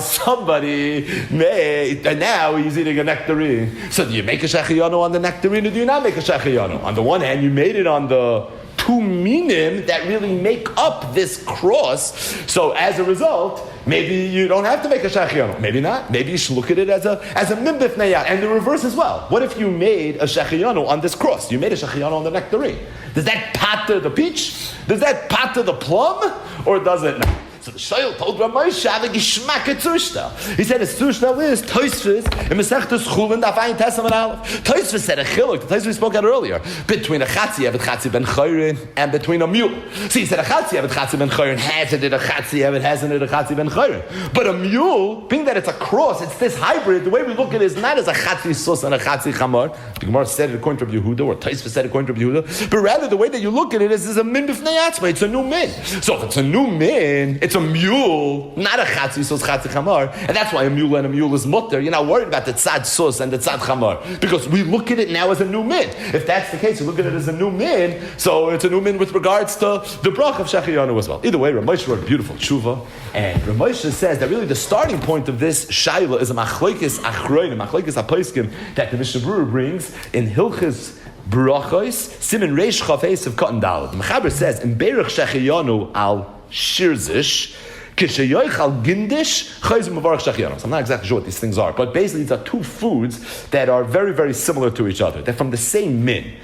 he's eating a nectarine. So do you make a shechiyanu on the nectarine, or do you not make a shechiyanu? On the one hand, you made it on the two minim that really make up this cross. So as a result, maybe you don't have to make a shechiyanu. Maybe not. Maybe you should look at it as a mimbif neyat. And the reverse as well. What if you made a shechiyanu on this cross? You made a shechiyanu on the nectarine. Does that pater the peach? Does that pater the plum? Or does it not? So the Shail told Rav Moshe the Gishmak Tzurshtel. He said, "His Tzurshtel is Tosfos in Masechtas Chulin Daf Ayin Tes Amud Aleph." Tosfos said a chiluk. The Tosfos we spoke about earlier, between a Chatzi Evet Chatzi Ben Chayrin and between a mule. So he said a Chatzi Evet Chatzi Ben Chayrin, hasn't it a Chatzi Evet, hasn't it a Chatzi Ben Chayrin? But a mule, being that it's a cross, it's this hybrid. The way we look at it is not as a Chatzi Sus and a Chatzi Chamar. The Gemara said it according to Rav Yehuda, or Tosfos said it according to Rav Yehuda, but rather the way that you look at it is a min b'fnei atzma. It's a new min. So if it's a new min, it's a mule. Not a chatzi sus chatzi chamar, and that's why a mule and a mule is mutter. You're not worried about the tzad sus and the tzad chamar, because we look at it now as a new min. If that's the case, you look at it as a new min, so it's a new min with regards to the brach of shechiyanu as well. Either way, Rav Moshe wrote a beautiful tshuva, and Rav Moshe says that really the starting point of this shaila is a machlokes achroin, a machlokes aposkim that the Mishnah Berurah brings in Hilchos Brachos, Siman Reish Chafes of Cotton Dalad. The Mechaber says in Berach Shechiyanu al Shirzish. So I'm not exactly sure what these things are, but basically these are two foods that are very, very similar to each other. They're from the same min.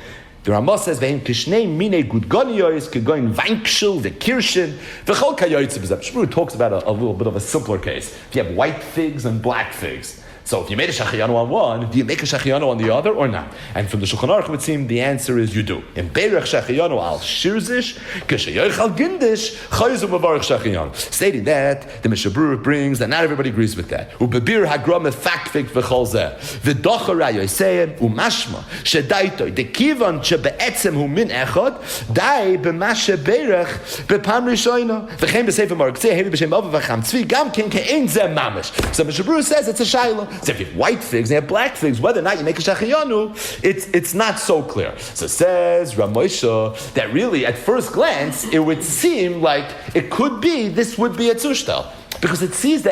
The Ramah says, "Ve'im kishnei mine gudgoniyos kegoin vankshel the kirshin v'chol kayoytze b'zeh." Shmuel talks about a little bit of a simpler case. If you have white figs and black figs, so if you made a shechiyanu on one, do you make a shechiyanu on the other or not? And from the Shulchan Aruch it would seem the answer is you do. In Beirach shechiyanu al shirzish, kishayoich al gindish, chayzu mavarach shechiyanu. Stating that, the Mishnah Berurah brings that not everybody agrees with that. Ubebir hagram efakfik v'chol zeh. V'docha rayoseim umashma shedaitoi dekivan shebe'etzem hu min echad dai b'mashe beirach b'pam rishoyna v'chein b'sefer mark tzeh hevi b'shem ova v'cham tzvi gam ken ke'ein zeh mamish. So Mishnah Berurah says it's a shayla. So if you have white figs and you have black figs, whether or not you make a shechiyanu, it's not so clear. So says Rav Moshe that really at first glance it would seem like it could be, this would be a tzushtel. Because it seems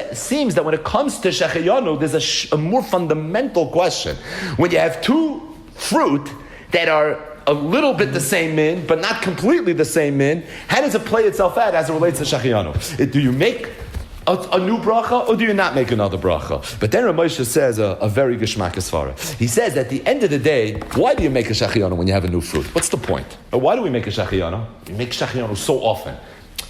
that when it comes to shechiyanu, there's a more fundamental question. When you have two fruit that are a little bit the same min, but not completely the same min, how does it play itself out as it relates to shechiyanu? Do you make a new bracha, or do you not make another bracha? But then Rav Moshe says a very geshmak svara. He says at the end of the day, why do you make a shechiyanu when you have a new fruit? What's the point? Or why do we make a shechiyanu? We make shechiyanu so often.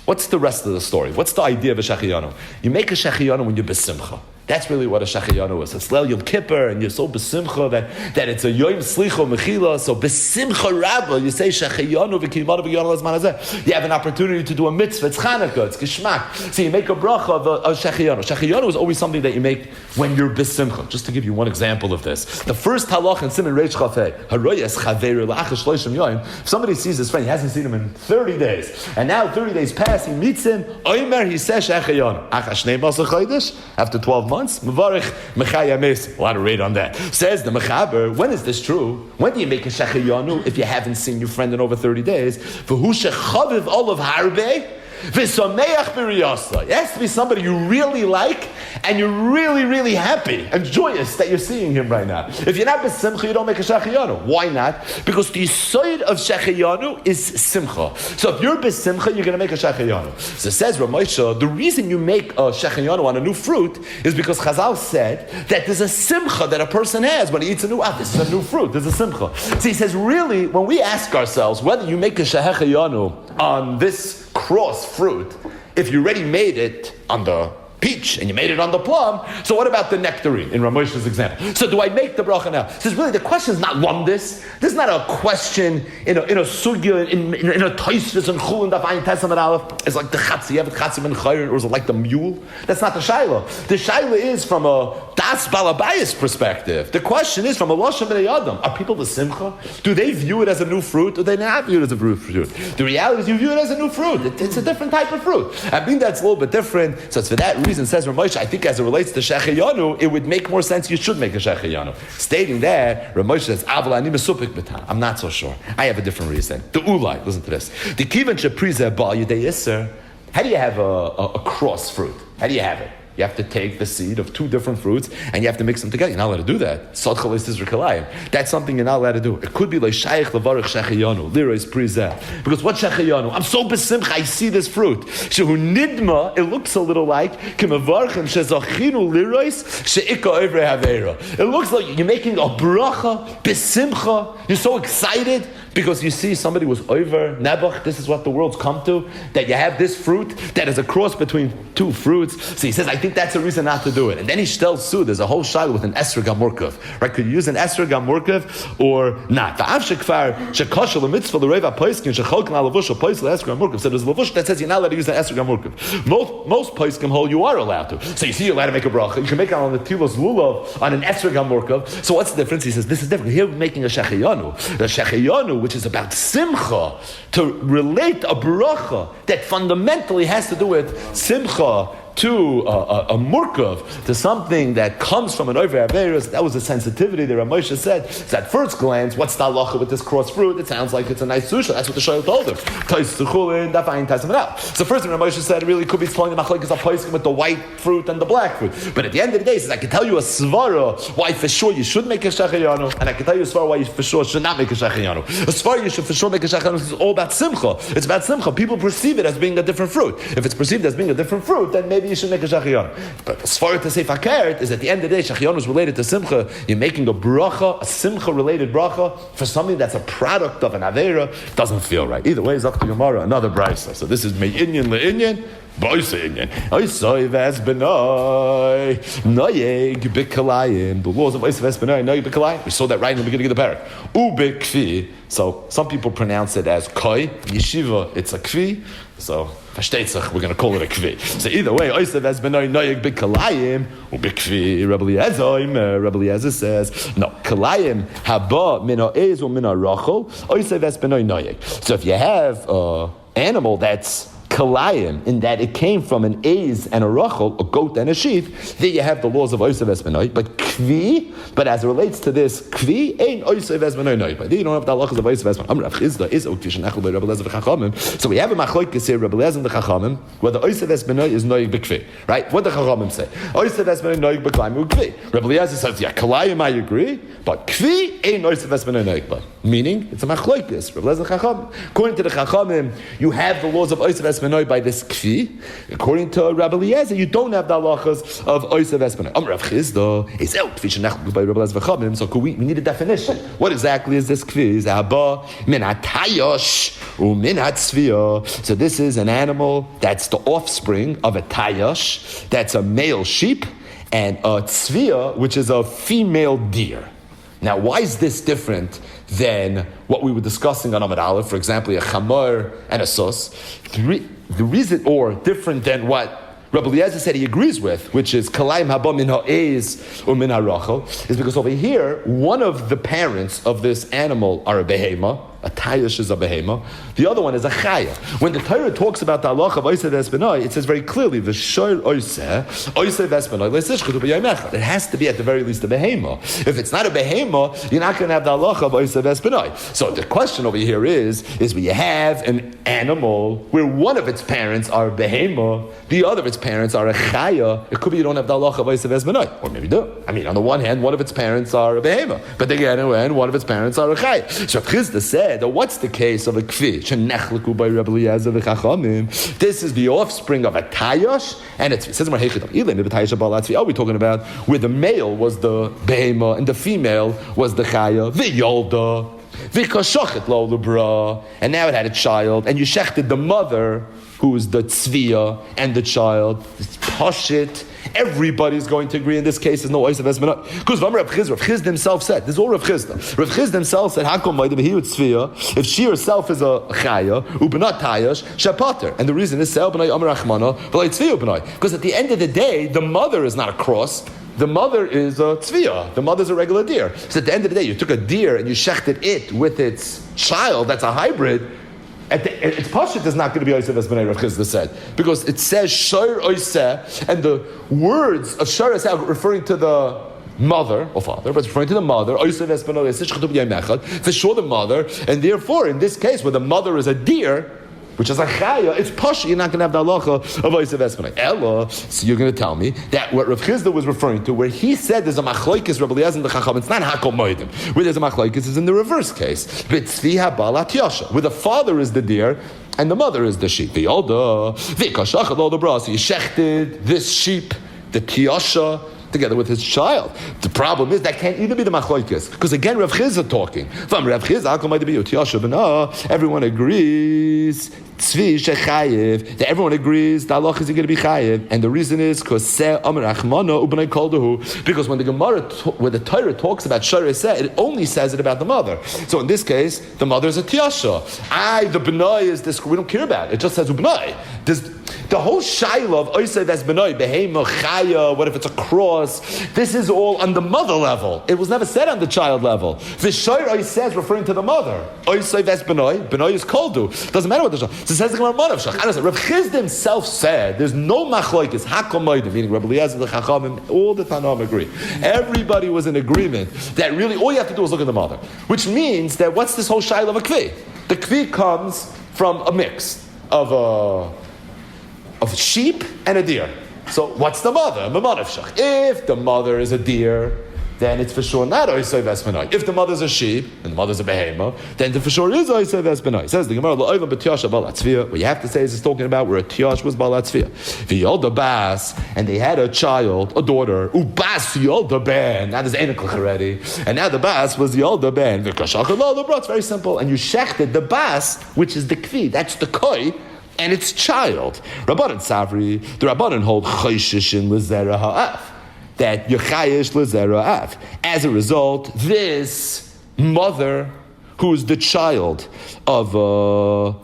What's the rest of the story? What's the idea of a shechiyanu? You make a shechiyanu when you're besimcha. That's really what a shechiyanu is. It's Leil Yom Kippur, and you're so besimcha that it's a Yom Slicha Mechila. So besimcha Rabba, you say shechiyanu v'kimanu v'yonu lazman hazeh. You have an opportunity to do a mitzvah. It's Chanukah. It's Geshmak. So you make a bracha of a shechiyanu. Shechiyanu is always something that you make when you're besimcha. Just to give you one example of this. The first halach in Siman Reish Chafei, Haroyes Chaveru La'achas Shloshim Yoyim. If somebody sees his friend, he hasn't seen him in 30 days, and now 30 days pass, he meets him, Omer, he says, Shechayon. Achash Shnei Masa Chodesh, after 12 months, Mevarich Mechaya Mes. A lot of rate on that. Says the Mechaber, when is this true? When do you make a Shechayonu if you haven't seen your friend in over 30 days? V'hu shechaviv olav harbe, v'sameach b'riyasa. It has to be somebody you really like, and you're really, really happy and joyous that you're seeing him right now. If you're not b'simcha, you don't make a shechayanu. Why not? Because the yisoid of shechayanu is simcha. So if you're b'simcha, you're going to make a shechayanu. So says Ramosha, the reason you make a shechayanu on a new fruit is because Chazal said that there's a simcha that a person has when he eats a new this is a new fruit, there's a simcha. So he says, really, when we ask ourselves whether you make a shechayanu on this cross fruit, if you already made it on the peach and you made it on the plum, so what about the nectarine in Ramosha's example? So do I make the bracha now? Says really the question is not lumdis. This is not a question in a sugya in a toisvis and chulin daf ayin tesam and aleph. It's like the chatzi, you have a chatzi ben chayrin, or is it like the mule? That's not the shaila. The shaila is from a das balabayas perspective. The question is from a loshem ben adam. Are people the simcha? Do they view it as a new fruit, or do they not view it as a new fruit? The reality is you view it as a new fruit. It's a different type of fruit. I mean that's a little bit different. So it's for that reason. Says Ramosha, I think as it relates to Shechayanu, it would make more sense you should make a Shechayanu. Stating that, Ramosha says, Aval ani mesupik b'tam. I'm not so sure. I have a different reason. The ulai, listen to this. The kivan sheprize ba yidei yisser. How do you have a cross fruit? How do you have it? You have to take the seed of two different fruits and you have to mix them together. You're not allowed to do that. That's something you're not allowed to do. It could be like shaykh levarich shechayanu, lirais prizeh. Because what shechayanu? I'm so besimcha, I see this fruit. Shehu nidma, it looks a little like kimavarchim shezachinu lirais sheika over havera. It looks like you're making a bracha besimcha. You're so excited because you see somebody was over nebuch. This is what the world's come to. That you have this fruit that is a cross between two fruits. So he says, I think that's a reason not to do it. And then he tells Sue, there's a whole shayla with an esrog amurkav. Right? Could you use an esrog amurkav or not? So there's a lavush that says you're not allowed to use an esrog amurkav. Most poskim hold you are allowed to. So you see you're allowed to make a bracha. You can make it on the tilos lulav on an esrog amurkav. So what's the difference? He says, this is different. Here we're making a shechayanu. The shechayanu, which is about simcha, to relate a bracha that fundamentally has to do with simcha to a murkav, to something that comes from an over averis. That was the sensitivity that Ramosha said. So at first glance, what's the halacha with this cross fruit? It sounds like it's a nice susha. That's what the shayla told him. So first thing Ramosha said, really could be telling the machlekes a poskim with the white fruit and the black fruit. But at the end of the day, he says, I can tell you a svara why for sure you should make a shechayanu, and I can tell you a svara why you for sure should not make a shechayanu. A svara you should for sure make a shechayanu is all about simcha. It's about simcha. People perceive it as being a different fruit. If it's perceived as being a different fruit, then maybe you should make a shachiyon. But as far as to say fakert is at the end of the day, shachiyon is related to simcha. You're making a bracha, a simcha related bracha for something that's a product of an avera. Doesn't feel right. Either way, Zakti Gemara, another brisa. So this is me'inyan le'inyan. The laws of Oisav Esbenai, Noyeg B'Kalayim. We saw that right in the beginning of the parak. Ubekvi. So some people pronounce it as koi. Yeshiva, it's a kvi. So we're going to call it a kvi. So either way, Oisav Esbenai, Noyeg B'Kalayim, Ubekvi. Rabbi Eliezer says, no, Kalayim haba min ha'ez or min ha'rachel. Oisav Esbenai Noyeg. So if you have an animal that's kalayim, in that it came from an eiz and a rachel, a goat and a sheep, there you have the laws of oisav esbenoi. But kvi, but as it relates to this kvi, ain't oisav esbenoi. But there you don't have the halachas of oisav esbenoi. Amrav chizda is oktish nechel by Rabbi Eliezer v'chachamim. So we have a machlokes here, Rabbi Eliezer and the chachamim, where the oisav esbenoi is noig b'kvi. Right? What the chachamim say? Oisav esbenoi noig b'kalayim u'kvi. Rabbi Eliezer says, yeah, kalayim I agree, but kvi ain't oisav esbenoi noig by. Meaning, it's a machlokes. Rabbi Eliezer chachamim. According to the chachamim, you have the laws of oisav esbenoi by this kfi. According to Rabbi Eliezer, you don't have the halachas of oisav esbenoi. Amrav chizda is out by Rabbi Eliezer v'chachamim. So we need a definition. What exactly is this kfi? Is haba min hatayosh u min hatzvia. So this is an animal that's the offspring of a tayosh, that's a male sheep, and a tzvia, which is a female deer. Now, why is this different than what we were discussing on Amud Aleph, for example, a chamor and a sus? The reason, or different than what Rabbi Eliezer said he agrees with, which is Kalayim haba min ha'ez or min ha'rachel, is because over here, one of the parents of this animal are a behema. A tayash is a behema. The other one is a chaya. When the Torah talks about the halacha of oiseh v'esbenoi, it says very clearly, v'shoir oiseh v'esbenoi le'sishchut b'yom echad. It has to be at the very least a behema. If it's not a behema, you're not going to have the halacha of oiseh v'esbenoi. So the question over here is we have an animal where one of its parents are a behema, the other of its parents are a chaya. It could be you don't have the halacha of oiseh v'esbenoi, or maybe you do. I mean, on the one hand, one of its parents are a behema, but again, one of its parents are a chaya. So if Chizda said, what's the case of a kfi? This is the offspring of a tayash, and it says, are we talking about where the male was the behema and the female was the chaya? And now it had a child, and you shechted the mother, who is the tzviya, and the child. It's pashit. Everybody's going to agree in this case. There's no ois of esmenot. Because Rav Chizda himself said, this is all Rav Chizda. Rav Chizda himself said, Hakom ma'ida b'hiu tzviya, if she herself is a chaya, u'benot tayash, shepater. And the reason is, se'el b'nai amar achmana, v'lai tzviya b'nai. Because at the end of the day, the mother is not a cross. The mother is a tzviya. The mother's a regular deer. So at the end of the day, you took a deer and you shechted it with its child, that's a hybrid. Its pashut is not going to be oiseh v'esbenoi, Rav Chizda said, because it says shor oiseh, and the words of shor oiseh are referring to the mother or father, but it's referring to the mother. Oiseh v'esbenoi, for sure the mother, and therefore in this case where the mother is a deer, which is a chaya, it's pasha. You're not going to have the halacha of oiseh v'esbenoi. Ella, so you're going to tell me that what Rav Chizda was referring to, where he said there's a machlokes Rabbi Eliezer and the Chacham, it's not hakol moedim. Where there's a machlokes is in the reverse case. B'tzvi habalat yasha, where the father is the deer and the mother is the sheep. The older, v'kashachad all the bras. So you shechted this sheep, the tiyasha, together with his child. The problem is that can't either be the machlokes, because again Rav Chizda talking. From Rav Chizda, everyone agrees tzvi shechayev, that everyone agrees the halach is going to be chayev, and the reason is because when the Gemara, when the Torah talks about shor eseh, it only says it about the mother. So in this case, the mother is a tiyasha. The benai is this. We don't care about it. It just says benai. The whole shaila of oiseh v'esbenoi, behema, chaya, what if it's a cross? This is all on the mother level. It was never said on the child level. The shor oiseh is referring to the mother. Oiseh v'esbenoi, benoi is koldu. Doesn't matter what the shach. So it says the Gemara manav shach. Rav Chizda himself said there's no machlokes hakol moedim, meaning Rabbi Eliezer, the Chachamim, all the Tanaim agree. Everybody was in agreement that really all you have to do is look at the mother, which means that what's this whole shaila of a kvi? The kvi comes from a mix of a sheep and a deer. So what's the mother? If the mother is a deer, then it's for sure not oiseh v'esbenoi. If the mother's a sheep and the mother's a behema, then for sure is oiseh v'esbenoi. Says the Gemara, what you have to say is it's talking about where a tiyash was balat tzviya. V'yolda bas, and they had a child, a daughter, ubas yolda ben. Now there's eniklach already, and now the bas was yolda ben. It's very simple, and you shechted the bas, which is the kvi, that's the koi, and its child. Rabbanan Savri, the Rabbanan hold chayshishin l'zera ha'af, that you're chayish l'zera ha'af. As a result, this mother, who is the child of a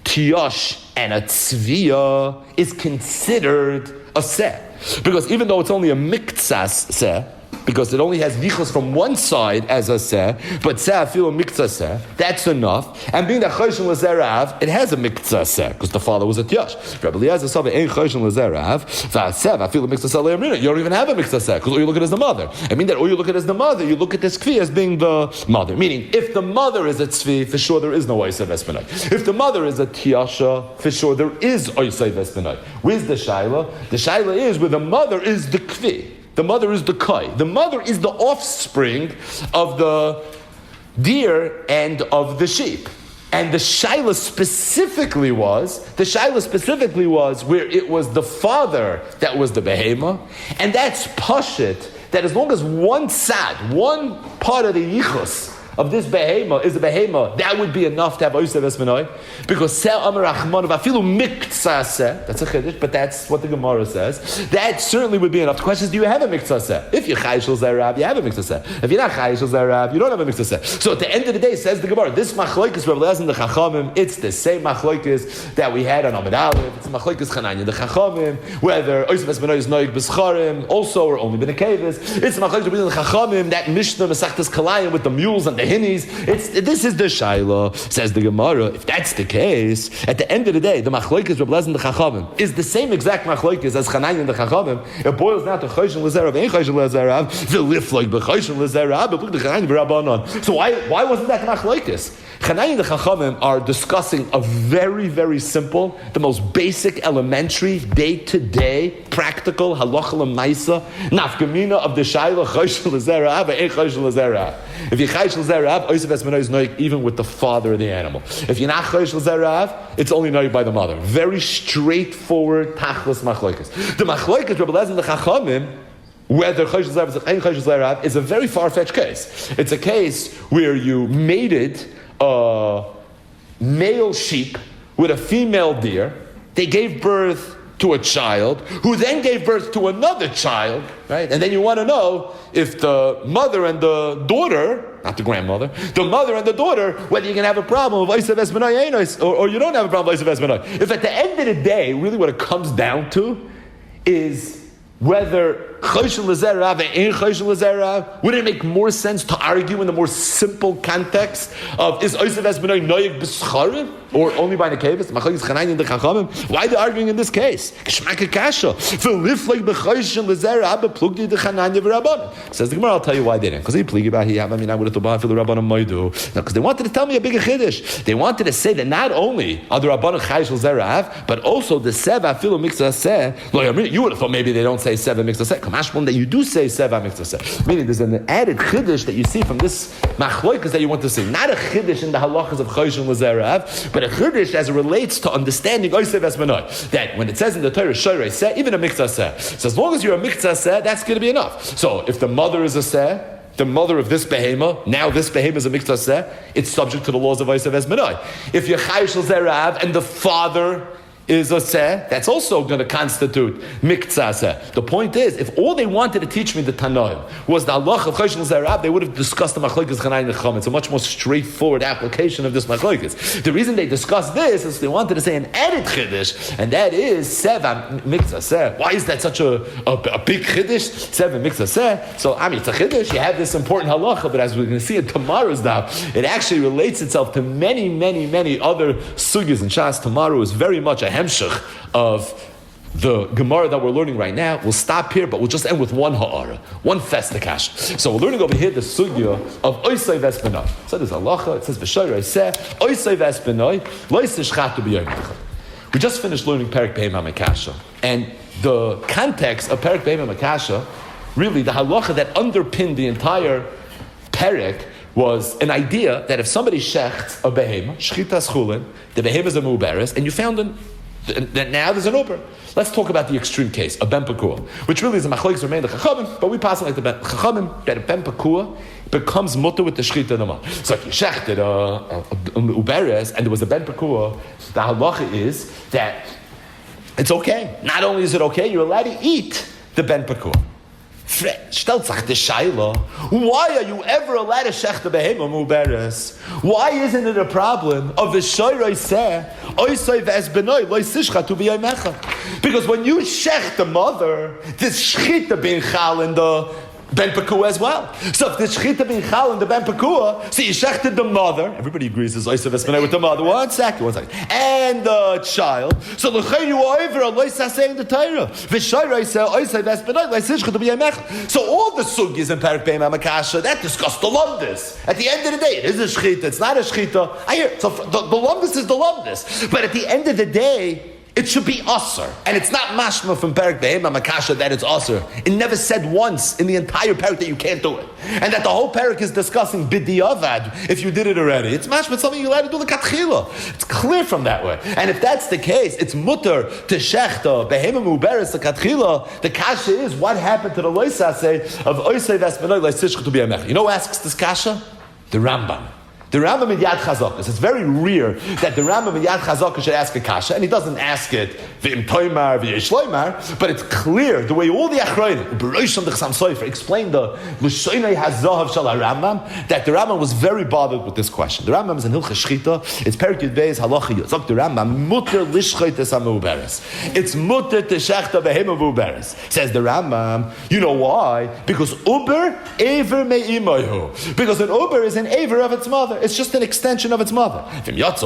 tiyash and a tzviya, is considered a seh. Because even though it's only a miktsas seh, because it only has vichos from one side as a seh, but seh afilu miktzah seh, that's enough. And being that choshen l'zerav, it has a miktzah seh, because the father was a tiyash. Rabbi Eliezer saw it ain't choshen l'zerav, v'aseh afilu miktzah seh le'amrina. You don't even have a miktzah seh, because all you look at is the mother. I mean that all you look at is the mother, you look at this kvi as being the mother. Meaning, if the mother is a tzvi, for sure there is no oiseh v'esbenoi. If the mother is a tiyasha, for sure there is oiseh v'esbenoi. Where's the shaila? The shaila is where the mother is the kvi. The mother is the kai. The mother is the offspring of the deer and of the sheep. And the shaila specifically was where it was the father that was the behema, and that's pashit, that as long as one sad, one part of the yichus of this behema is a behema, that would be enough to have oisev esmenoi. Because se amar achmanu vafilu miktsah seh, that's a chiddush, but that's what the Gemara says. That certainly would be enough. The question is, do you have a miktsah seh? If you're chayshel zerav, you have a miktsah seh. If you're not chayshel zerav, you don't have a miktsah seh. So at the end of the day, says the Gemara, this machlokes Rav Eliezer and the Chachamim, it's the same machlokes that we had on Amud Aleph. It's machlokes Chananya the Chachamim, whether oisev esmenoi is noig b'scharim, also or only b'nekevis. It's machlokes Rav Eliezer and the Chachamim, that Mishnah Masechtas Kalayim with the mules and the hinnies. This is the Shaila, says the Gemara. If that's the case, at the end of the day, the machlokes Rav Eliezer and the Chachamim is the same exact machlokes as Chananya and the Chachamim. It boils down to Choshen L'Zerav, Ein Choshen L'Zerav, V'lifloik b'Choshen L'Zerav, but look at the Chananya v'Rabbanon. So why wasn't that the machlokes? Chananya and the Chachamim are discussing a very, very simple, the most basic, elementary, day-to-day, practical, halacha l'maisa, nafkamina of the Shaila, Choshen L'Zerav, Ein Choshen L'Zerav. If you're Choshen L'Zerav, Oisev Esmenoi is noig even with the father of the animal. If you're not Choshen L'Zerav, it's only noig by the mother. Very straightforward, tachlis machlokes. The machlokes, Rabbi Eliezer and the Chachamim, whether Choshen L'Zerav is Choshen L'Zerav, is a very far-fetched case. It's a case where you mated a male sheep with a female deer. They gave birth to a child, who then gave birth to another child, right? And then you want to know if the mother and the daughter, not the grandmother, the mother and the daughter, whether you can have a problem with Oisev Esmenoi or you don't have a problem with Oisev Esmenoi. If at the end of the day, really what it comes down to is whether Choshen L'Zerav and Ein Choshen L'Zerav, would it make more sense to argue in the more simple context of is Oisev Esmenoi noyeg b'scharim or only by nekevis? Machlokes Chananya and the Chachamim. Why are they arguing in this case? K'shmaka kasha v'lifloik b'Choshen L'Zerav b'plugdi the Chananya v'Rabbanon. Says the Gemara, I'll tell you why they didn't. Because they pligi about here. I mean, I would have thought for the Rabbanon moidu. Because they wanted to tell me a bigger chiddush. They wanted to say that not only are the Rabbanon Chayshel Zerav, but also the seva afilu mikzah seh. You would have thought maybe they don't say seva mikzah seh. Mashmon that you do say seva mikzah seh. Meaning there's an added chiddush that you see from this machloikas that you want to see. Not a chiddush in the halachas of Choshen L'Zerav, but a chiddush as it relates to understanding Oisev Esmenoi. That when it says in the Torah Shorei Seh, even a mikzah seh. So as long as you're a mikzah seh, that's going to be enough. So if the mother is a seh, the mother of this behema, now this behema is a mikzah seh, it's subject to the laws of Oisev Esmenoi. If you're Chayshel Zerav and the father is a seh, that's also going to constitute miktzah seh. The point is, if all they wanted to teach me the Tanoim was the halach of Choshen L'Zerav, they would have discussed the machlokes Chananya and Chachamim. It's a much more straightforward application of this machlokes. The reason they discussed this is they wanted to say an added chiddush, and that is seva miktzah seh. Why is that such a big chiddush? Seva miktzah seh. So I mean, it's a chiddush. You have this important halacha, but as we're going to see in tomorrow's daf, it actually relates itself to many, many, many other sugyas. And Shas tomorrow is very much a hemshech of the Gemara that we're learning right now. We'll stop here, but we'll just end with one ha'ara, one festakash. So we're learning over here the sugya of oisay vespenoi. So there's halacha. It says v'shorei seh oisay vespenoi loisish chatu b'yom. We just finished learning Perek Behema Makasha, and the context of Perek Behema Makasha, really the halacha that underpinned the entire Perek, was an idea that if somebody shechts a behema, shchitas chulin, the behema is a muberes, and you found that now there's an uber. Let's talk about the extreme case, a ben pakua, which really is a machlokes remain the chachamim, but we pass it like the chachamim that a ben pakua becomes mutter with the shchita nama. So if you shechted a uberes and there was a ben pakua, the halacha is that it's okay. Not only is it okay, you're allowed to eat the ben pakua. Why are you ever allowed to shech the behema muberes? Why isn't it a problem of the shoyrei seh oisay v'esbenoi loisishcha tu b'yomecha? Because when you shech the mother, this shchita being chal in the ben pakua as well. So if the shchita being chal in the ben pakua, so you shechted the mother. Everybody agrees there's oisay v'esbenoi with the mother. One second. And the child. So l'chei you are over a loisah saying the Torah. V'shoyrei seh oisay v'esbenoi loisishcha tu b'yomecha. So all the sugyas in Perek Behema Makasha that discuss the lumdis. At the end of the day, it is a shchita. It's not a shchita. I hear so the lumdis is the lumdis. But at the end of the day, it should be usher. And it's not mashma from Perek Behema Makasha that it's usher. It never said once in the entire Perek that you can't do it. And that the whole Perek is discussing bidiyavad if you did it already. It's mashma, it's something you're allowed to do the katchila. It's clear from that way. And if that's the case, it's mutter to shechta, behema muberes, the katchila. The kasha is, what happened to the loisase of oisei vesmenoi leisishcha to be amech? You know who asks this kasha? The Rambam. The Rambam in Yad Chazakas. It's very rare that the Rambam in Yad Chazakas should ask a kasha, and he doesn't ask it v'im toimar v'yesh loimar, but it's clear the way all the Achronim, B'rosham the Chasam Sofer, explained the L'shoinei hazahav shel Rambam, that the Rambam was very bothered with this question. The Rambam is in Hilchas Shchita. It's Perek Yud Beis Halacha Yud. Zok the Rambam muter lishchait es hameuberes. It's muter teshechta behema v'uberes. Says the Rambam. You know why? Because uber aver me'imayu. Because an uber is an aver of its mother. It's just an extension of its mother. Stating that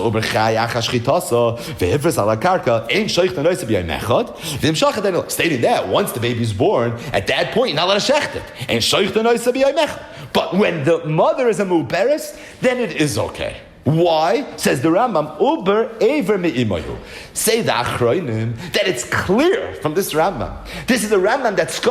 once the baby is born, at that point you're not allowed to shecht it. But when the mother is a muberes, then it is okay. Why? Says the Rambam, Uber Ever Me'imayu. Say the Achroinim that it's clear from this Rambam. This is a Rambam that's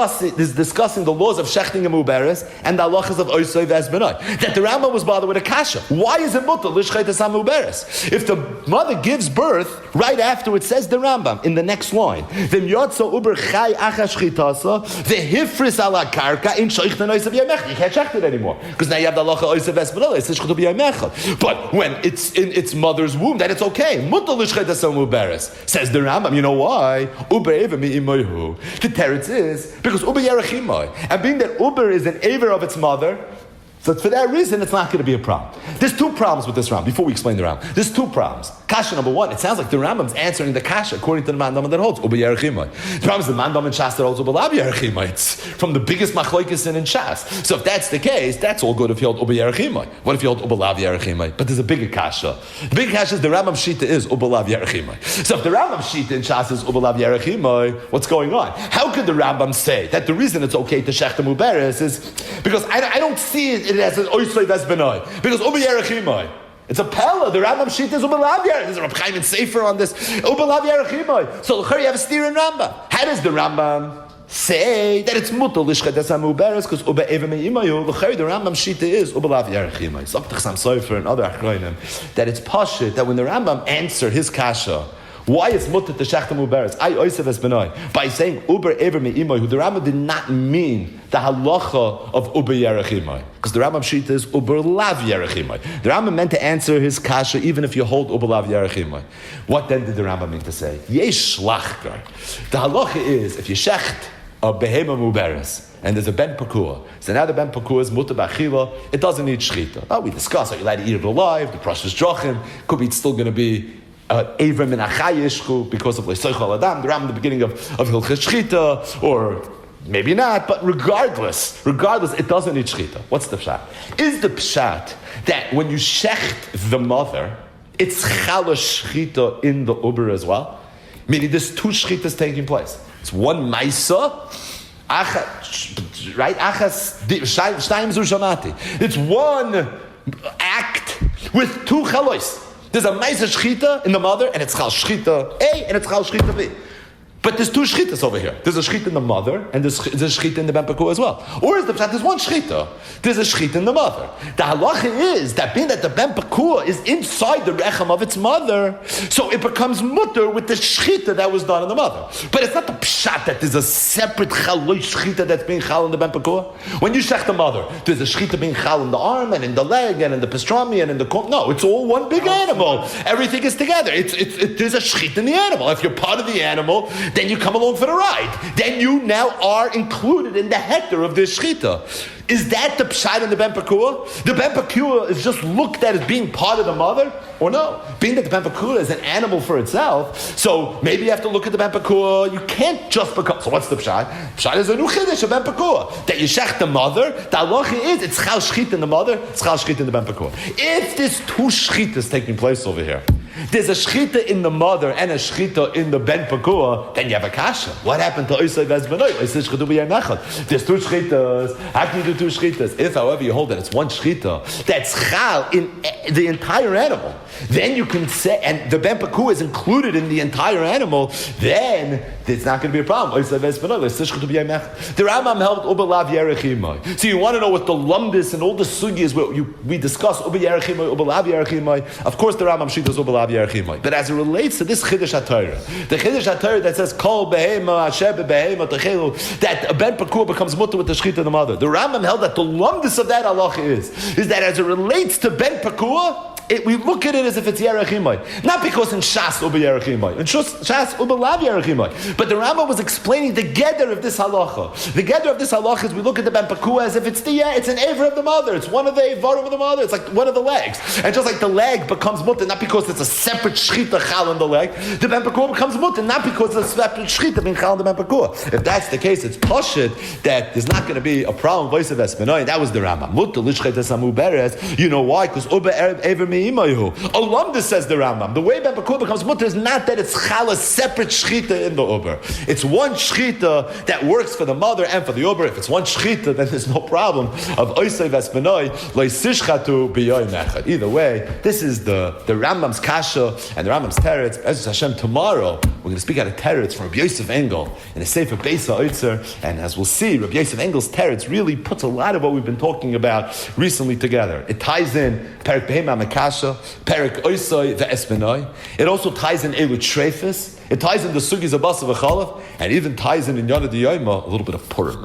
discussing the laws of Shechting and Muberes and the halachas of Oisoi Vesbenoi. That the Rambam was bothered with a kasha. Why is it mutter Lishchait Esam Muberes? If the mother gives birth, right after it says the Rambam in the next line, V'im Yotzo Uber Chai Achash Chitasa V'hifris ala Karka in Sheichten Oisav Yemech. You can't shecht it anymore because now you have the halacha Oisoi Vesbenoi. It's Shechtu B'Yemech. But when it's in its mother's womb, then it's okay. Mutter Lishchait Esam Muberes. Says the Rambam, you know why? Uber Ever Mi'imayhu. The teretz is because Uber Yerachimai. And being that Uber is an Ever of its mother, so for that reason, it's not going to be a problem. There's two problems with this Rambam. Before we explain the Rambam, there's two problems. Kasha number one, it sounds like the Rambam's answering the Kasha according to the Mandam that holds Uber Yerachimai. The problem is the Mandam in Shas that holds Uber Lav Yerachimai. It's from the biggest machlokes in Shas. So if that's the case, that's all good if you hold Uber Yerachimai. What if you hold Uber Lav Yerachimai? But there's a bigger Kasha. The bigger Kasha is the Rambam Shita is Uber Lav Yerachimai. So if the Rambam Shita in Shas is Uber Lav Yerachimai, what's going on? How could the Rambam say that the reason it's okay to Shech the Muberes is because I don't see it as an Oisoi Vesbenoi. Because Uber Yerachimai. It's a pella. The Rambam Shita is Uber Lav Yerachimai. There's a Reb Chaim and Sefer on this. Uber Lav Yerachimai. So you have a steer in Rambam. How does the Rambam say that it's mutter lishchet esam muberes because Uber Ever Me'imayu? The Rambam Shita is Uber Lav Yerachimai. Zok the Chasam Sofer and other Achronim that it's pashut that when the Rambam answered his kasha, why is mutter to shechta muberes? I oisev es benoi by saying Uber Ever Me'imayu, who the Rambam did not mean the halacha of Uber Yerachimai, because the Rambam Shita is Uber Lav Yerachimai. The Rambam meant to answer his kasha even if you hold Uber Lav Yerachimai. What then did the Rambam mean to say? Yesh shlachkar. The halacha is if you shecht a behema muberes and there's a ben pakua, so now the ben pakua is mutter b'achila, it doesn't need shchita. Oh, we discussed, are you allowed to eat it alive? The precious drachim could be, it's still going to be Avram and Achayishchu because of Leisoichal Adam, the Ram in the beginning of Hilchas Shchita, or maybe not, but regardless, it doesn't need Shchita. What's the pshat? Is the pshat that when you shecht the mother, it's Chalash Shchita in the Uber as well? Meaning there's two Shchitas taking place. It's one Maisa, right? Achas, Shtayim Zu Shamati. It's one act with two Chalois. There's a Maisa Shchita in the mother, and it's Chal Shchita A, and it's Chal Shchita B. But there's two shchitas over here. There's a shchita in the mother, and there's a shchita in the ben pakua as well. Or is the pshat, there's one shchita. There's a shchita in the mother. The halacha is that being that the ben pakua is inside the rechem of its mother, so it becomes mutter with the shchita that was done in the mother. But it's not the pshat that there's a separate chaloi shchita that's being chal in the ben pakua. When you shech the mother, there's a shchita being chal in the arm, and in the leg, and in the pastrami, and in the no, it's all one big animal. Everything is together. There's a shchita in the animal. If you're part of the animal, then you come along for the ride. Then you now are included in the hector of this shchita. Is that the pshat in the ben pakua? The ben pakua is just looked at as being part of the mother, or no? Being that the ben pakua is an animal for itself, so maybe you have to look at the ben pakua. You can't just become. So what's the pshat? Pshat is a new chiddush of ben pakua that you shech the mother. The halacha is it's chal shchita in the mother, it's chal shchita in the ben pakua. If there's two shchitas taking place over here, there's a shchita in the mother and a shchita in the ben pakua, then you have a kasha. What happened to Oisai Vezbenoi? There's two shchitas. How can you do two shchitas? If, however, you hold that it's one shchita that's chal in the entire animal, then you can say, and the ben pakua is included in the entire animal, then it's not going to be a problem. The Rambam held Uber Lav Yerachimai. So you want to know what the lumbus and all the sugyas we discuss Uber Yerachimai, Uber Lav Yerachimai. Of course, the Rambam Shita is Uber Lav Lav Yerachimai. But as it relates to this Chiddush HaTorah, the Chiddush HaTorah that says Kol Behema Asher Behema Techelu, that a ben Pakur becomes mutter with the Shechita of the mother. The Rambam held that the longest of that halacha is that as it relates to ben Pakur, we look at it as if it's Yerachimai. Not because in Shas Uba Yerachimai. In Shas Uba Lav Yerachimai. But the Rambam was explaining the Geder of this halacha. The Geder of this halacha is we look at the Ben Pakua as if it's an Aver of the mother. It's one of the Avarim of the mother. It's like one of the legs. And just like the leg becomes mutter, not because it's a separate Shechita Chal on the leg, the Ben Pakua becomes mutter, not because it's a separate Shechita being Chal on the Ben Pakua. If that's the case, it's Pashit that there's not going to be a problem. Voice of Espenoi. That was the Rambam. Mutter Lishchet Esamu Beres. You know why? Because Uba Aver Alumdus says the Rambam. The way Ben Pakur becomes mutter is not that it's chala separate shchita in the uber. It's one shchita that works for the mother and for the uber. If it's one shchita, then there's no problem of oisay vespenoi leisishchatu biyoy mechad. Either way, this is the Rambam's kasha and the Rambam's teretz. As Hashem, tomorrow we're going to speak out of teretz from Rabbi Yosef Engel in a sefer Beisa Oitzer, and as we'll see, Rabbi Yosef Engel's teretz really puts a lot of what we've been talking about recently together. It ties in Perik Behema Mekasha, Perik Oisai Ve'espenoi. It also ties in Elu Trefis. It ties in the Sugis of Basa V'Chalav, and even ties in Yonah D'Yoyma a little bit of Purim.